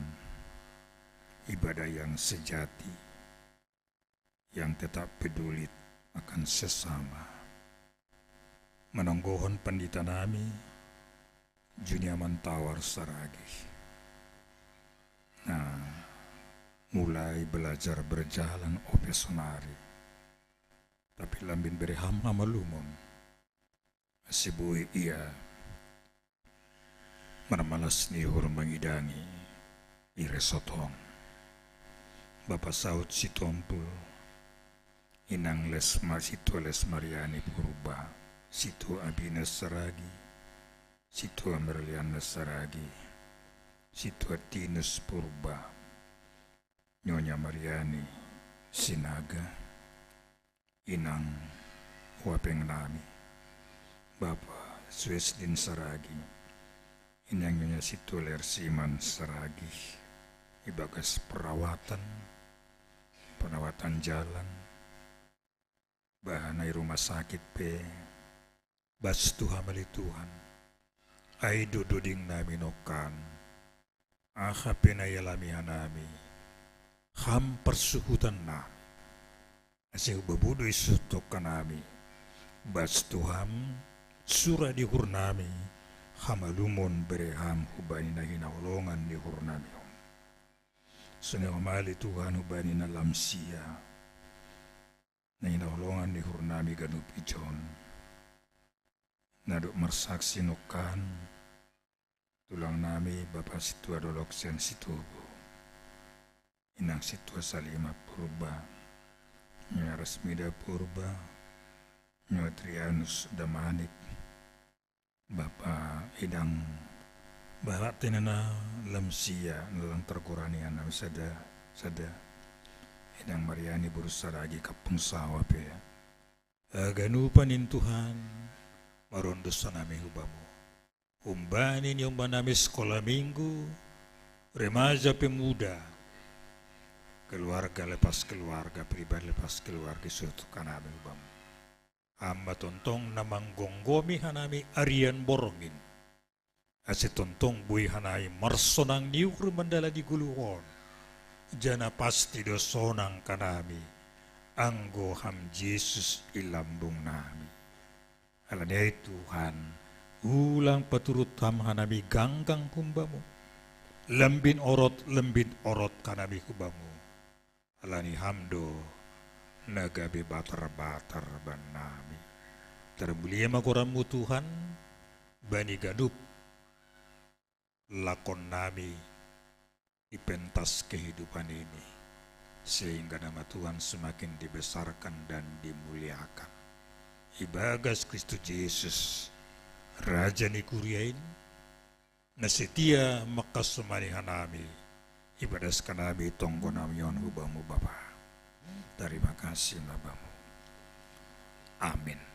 ibadah yang sejati yang tetap peduli akan sesama menonggohon pandita nami junia mantawar saragi mulai belajar berjalan opesonari tapi lambin beri hama malumon asibui ia marmalas nihur mengidangi iresotong Bapak Saud Sitompul inang lesmar situ lesmariani purba situ abines saragi situ amerlian saragi situ atinus purba Nyonya Mariani Sinaga inang wapeng nami Bapak Suesdin Saragi inang Nyonya Situler Siman Saragi ibagas perawatan jalan bahanai rumah sakit pe bastu hamali Tuhan aido doding nami nokan aha penayalami hanami ham persuhutan na asing bebudu isutok kanami bas Tuhan surah di hurnami hamalumon bereham hubani na hinaulongan di hurnami sunay umali Tuhan hubani na lamsia na hinaulongan di hurnami ganup ijon naduk marsaksi nokan tulang nami Bapak situ adolok sen situbu inang situa salima purba nya resmida purba nya Trianus Damanik Bapak idang barat tenana lamsia nalang terkuranian sada idang Mariani berusaha lagi kapung sawah pe ganupanin Tuhan marondos sanami hubamu umbanin yung banami sekolah minggu remaja pemuda keluarga lepas keluarga, pribadi lepas keluarga suatu kanami ubam. Hamba tontong namang gonggomi hanami Arian Borongin. Ase tontong bui hanai marsonang niur mandala di guluhon. Jana pasti dosonang kanami. Anggo ham Yesus ilambung nami. Alanai Tuhan, ulang paturut ham hanami ganggang kumbamu. Lembin orot kanami kubamu. Alani hamdo nagabe batar-batar banami termulia magoramu Tuhan bani gadup lakon nami di pentas kehidupan ini sehingga nama Tuhan semakin dibesarkan dan dimuliakan ibagas Kristus Yesus Raja Nikuriain nasetia makasumanihan nami ibadas kanabi tonggo namion hubamu Bapa. Terima kasih Bapamu. Amin.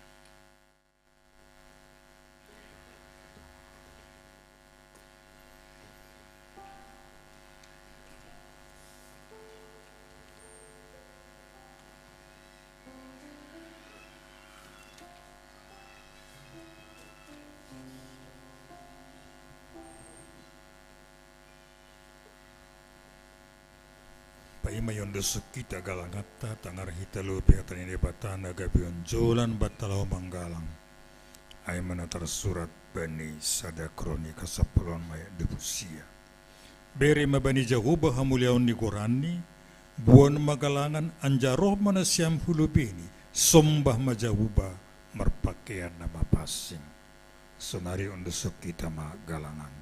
mayondo kita galangata tangar hita lupi katani batana gabion jolan batalau manggalang. Ay manatar surat bani sada kronika 10 mayat debusia. Beri mabani jahuba hamuliaon ni Qurani buon magalangan anjaroh mana siam hulubini sombah majahuba marpakaian nama pasing. Sonari ondesuk kita magalangan.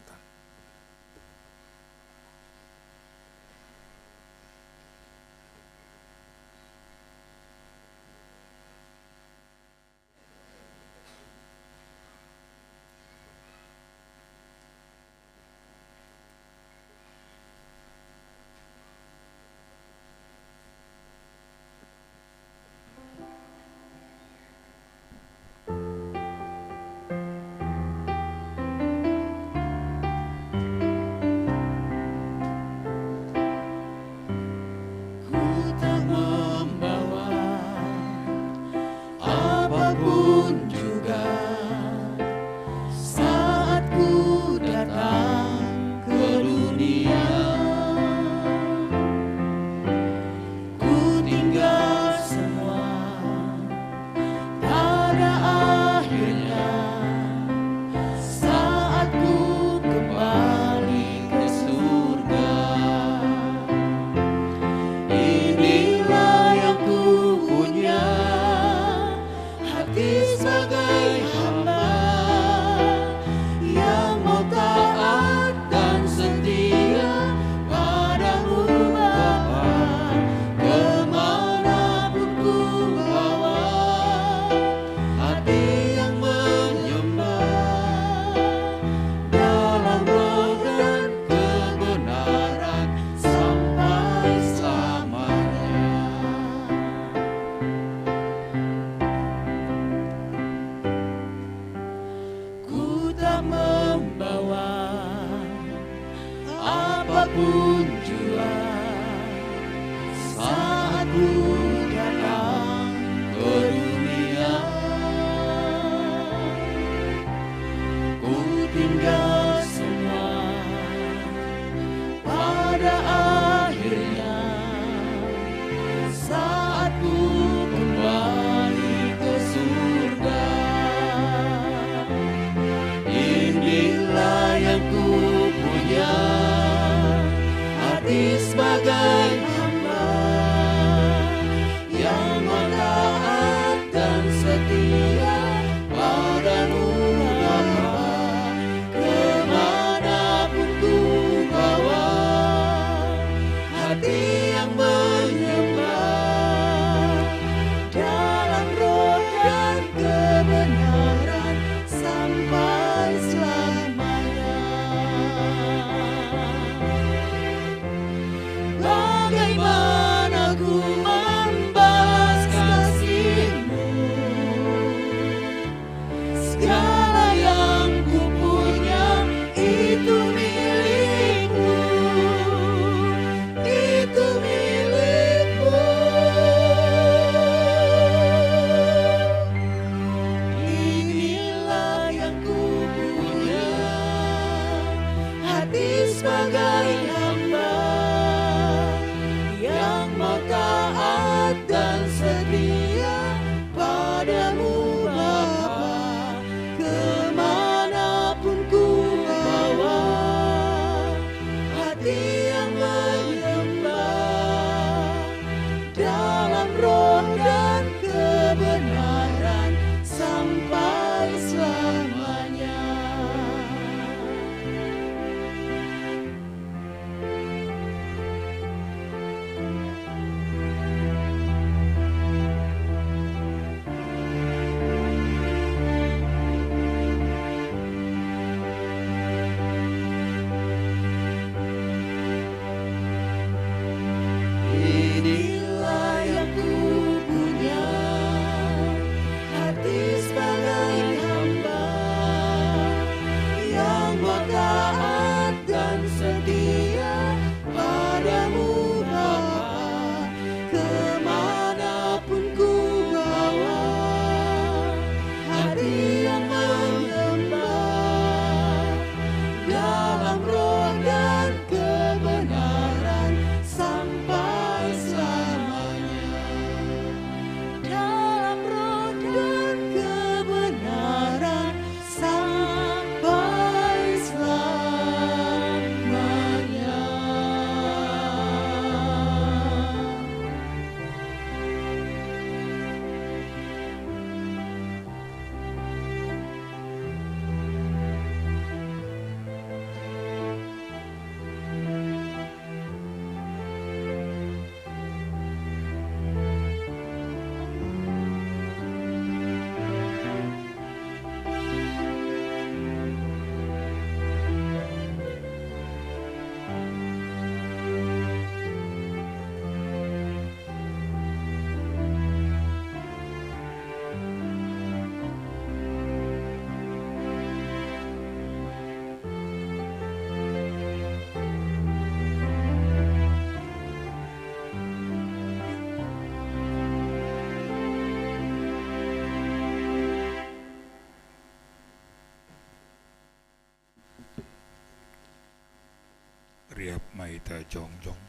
riap mahita jongjong.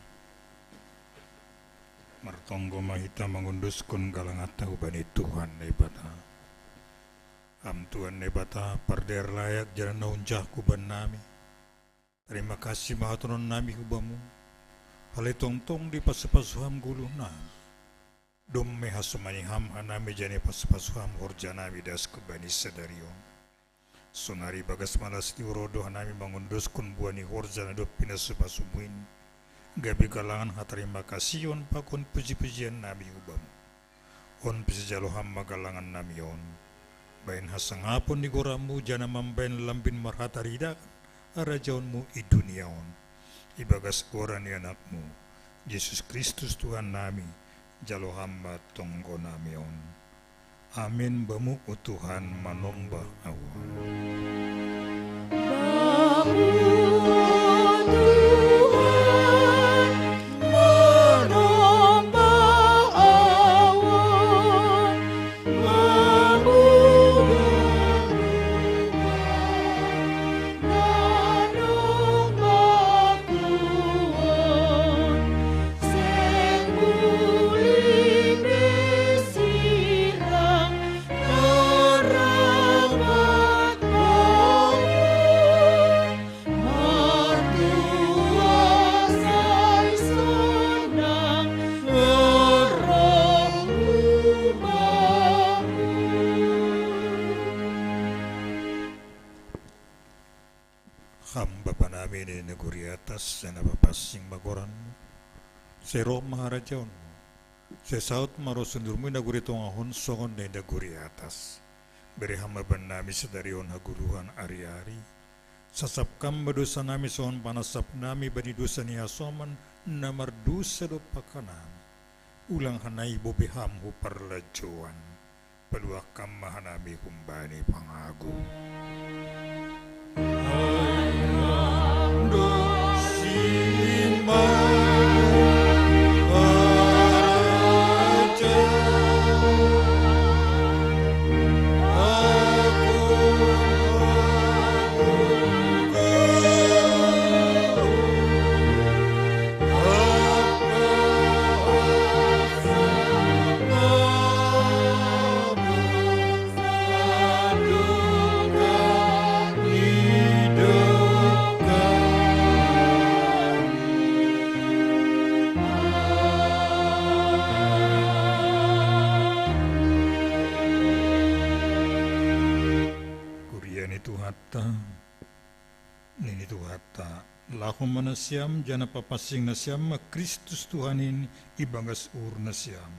Martonggo mahita mangunduskan galangata ubani Tuhan nebata. Am Tuhan nebata parder layak jalan naunjah kuban nami. Terima kasih mahatunon nami hubamu. Hale tongtong di pasapasuham guluh nami. Dom mehasumaniham anami jane pasapasuham horja nami das kubani sedarion. Sonari bagas malas di urodo hanami mangunduskan buani horja nadop pinasupasumuin. Gabi kalangan hatarima kasiyon pakon puji-pujian nabi ubam. On pisijaloham magalangan nami on. Bain hasangapon di goramu jana mambain lambin marhataridak arajaonmu i dunia on. Ibagas goran ni anakmu. Yesus Kristus Tuhan nami. Jalohamba tonggo nami on. Amin bamu Tuhan manomba awan. Hamba panami ni neguri atas dan napapasing magoranmu. Sero maharajaonmu. Sesaut marosundurmu neguri tongahon songon ni neguri atas. Beri hamba panami sedarion haguluhan ari-ari. Sasapkam berdosa nami sohon panasap nami bani dosa ni asoman namar dosa dopakanam. Ulang hanai bobeham hu parlajuan. Peluakam mahanami kumbani pangagu. Nini Tuhata lahum manasiam jana papasing nasiam Kristus Tuhanin ibangas ur nasiam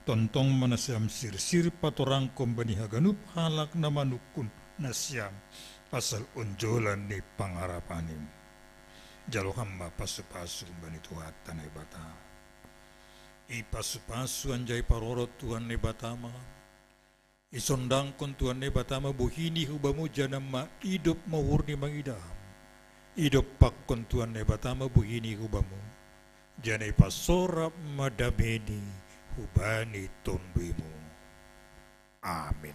tontong manasiam sir patorang kombani haganup halak na manukun nasiam pasal unjolan ni pangarapanim jaloham pasu-pasu bani Tuhata na ibata ipasu-pasu anjay parorot Tuhan ni batama isondang kon Tuhan ni batama buhini hubamu jana ma hidup mawurni mangidam idop pakon Tuhan ne batama buhini hubamu janai pasorap madameni hubani tonduimu. Amin.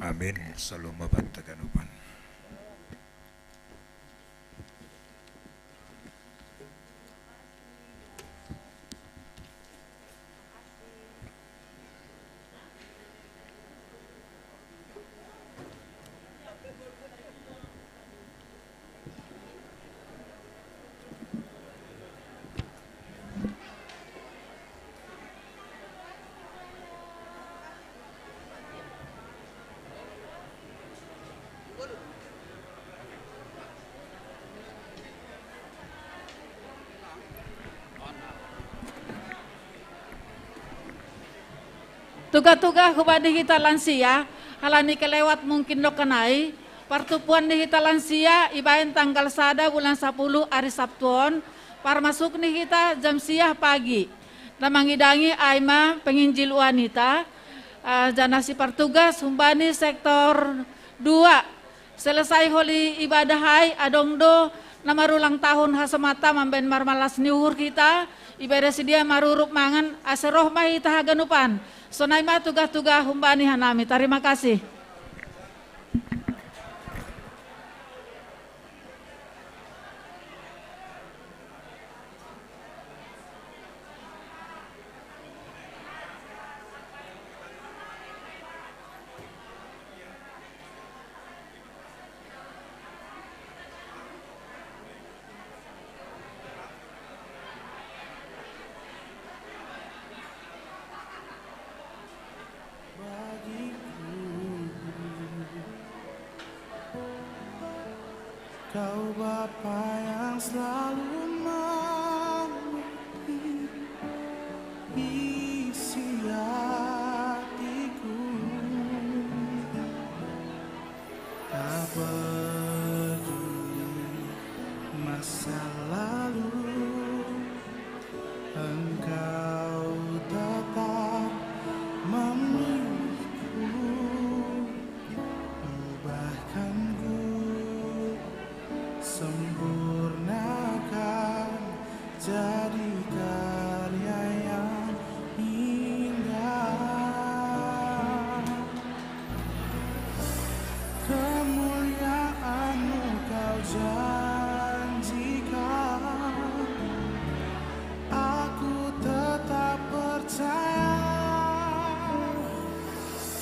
Amin. Salam mabantaganupan. Tuga-tuga hubadi kita lansia, halani kelewat mungkin lo kenai, pertupuan di kita lansia, ibain tanggal 1 bulan 10 hari Sabtuon, par masuk nih kita jam siah pagi. na mangidangi Aima penginjil wanita. Janasi pertugas humbani sektor 2. Selesai holi ibadah hai adongdo na marulang tahun hasamata mamben marmalas niuhur kita. Ibadah sedia marurup mangan aseroh mahi tahaganupan. Sonai ma tugas-tugas humbani hanami. Terima kasih. Kau Bapa yang selalu mengerti isi hatiku, tak peduli masa lalu, Engkau tetap memilihku, ubahkanku, sempurnakan jadi karya yang indah. Kemuliaan-Mu Kau janjikan, aku tetap percaya.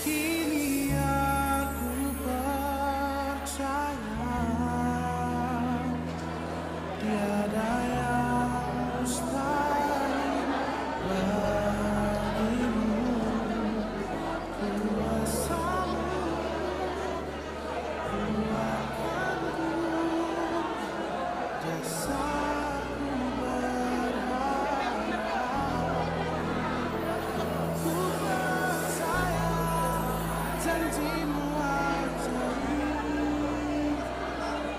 Kini aku percaya tiada yang mustahil bagimu. Kuasa-Mu kuatkanku, jasaku berharap. Ku percaya janji-Mu ajaib,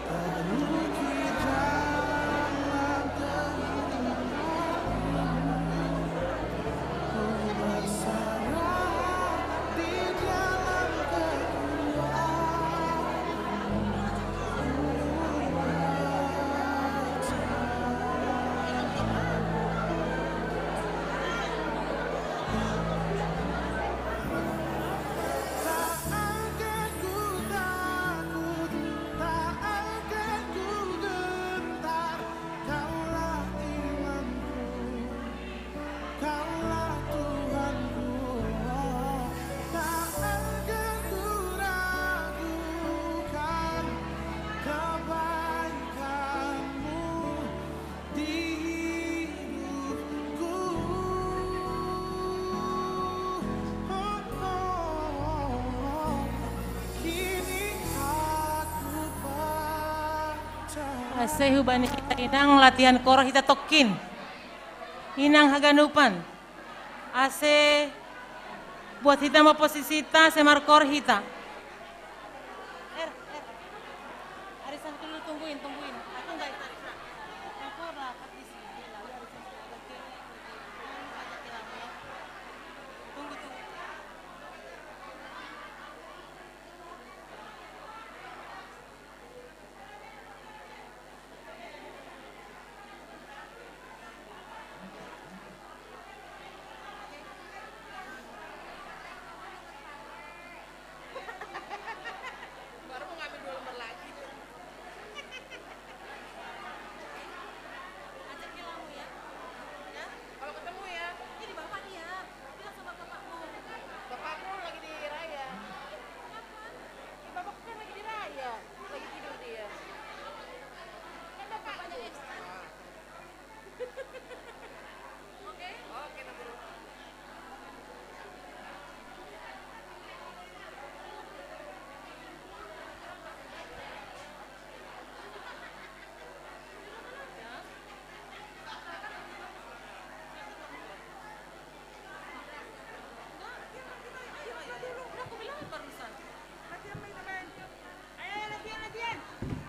terukir dalam kehidupanku. Ku berserah di dalam Kaulah Tuhanku, tak akan ku ragukan kebaikan-Mu di hidupku. Kini aku percaya. Ase hubani kita inang latihan koro kita tokin. Inang haganupan. Ase buat kita mau posisi kita semar kor kita. Arisan dulu tungguin. Aku enggak tarik. Aku rapat di sini lalu arisan oke. Ajak kiramu ya. Tunggu.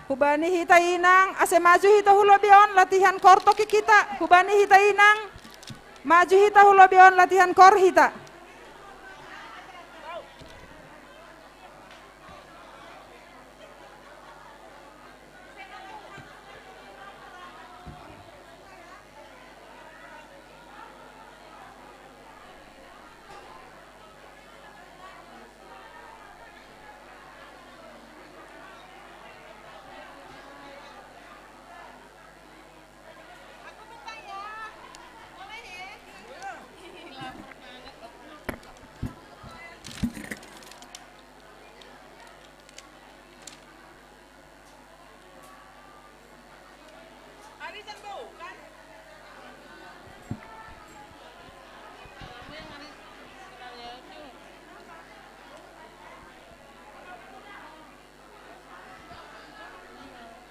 Hubani hita inang, ase maju hita hulo bion latihan kortoki kita. Hubani hita inang. Maju hita hulobion latihan kor hita.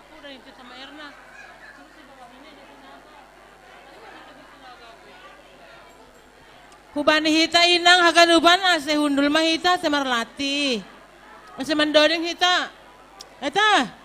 Aku udah intip sama Erna. Hubani hita inang hagan uban ase hundul mah hita semarlati. Ase mendodeng hita. Eta.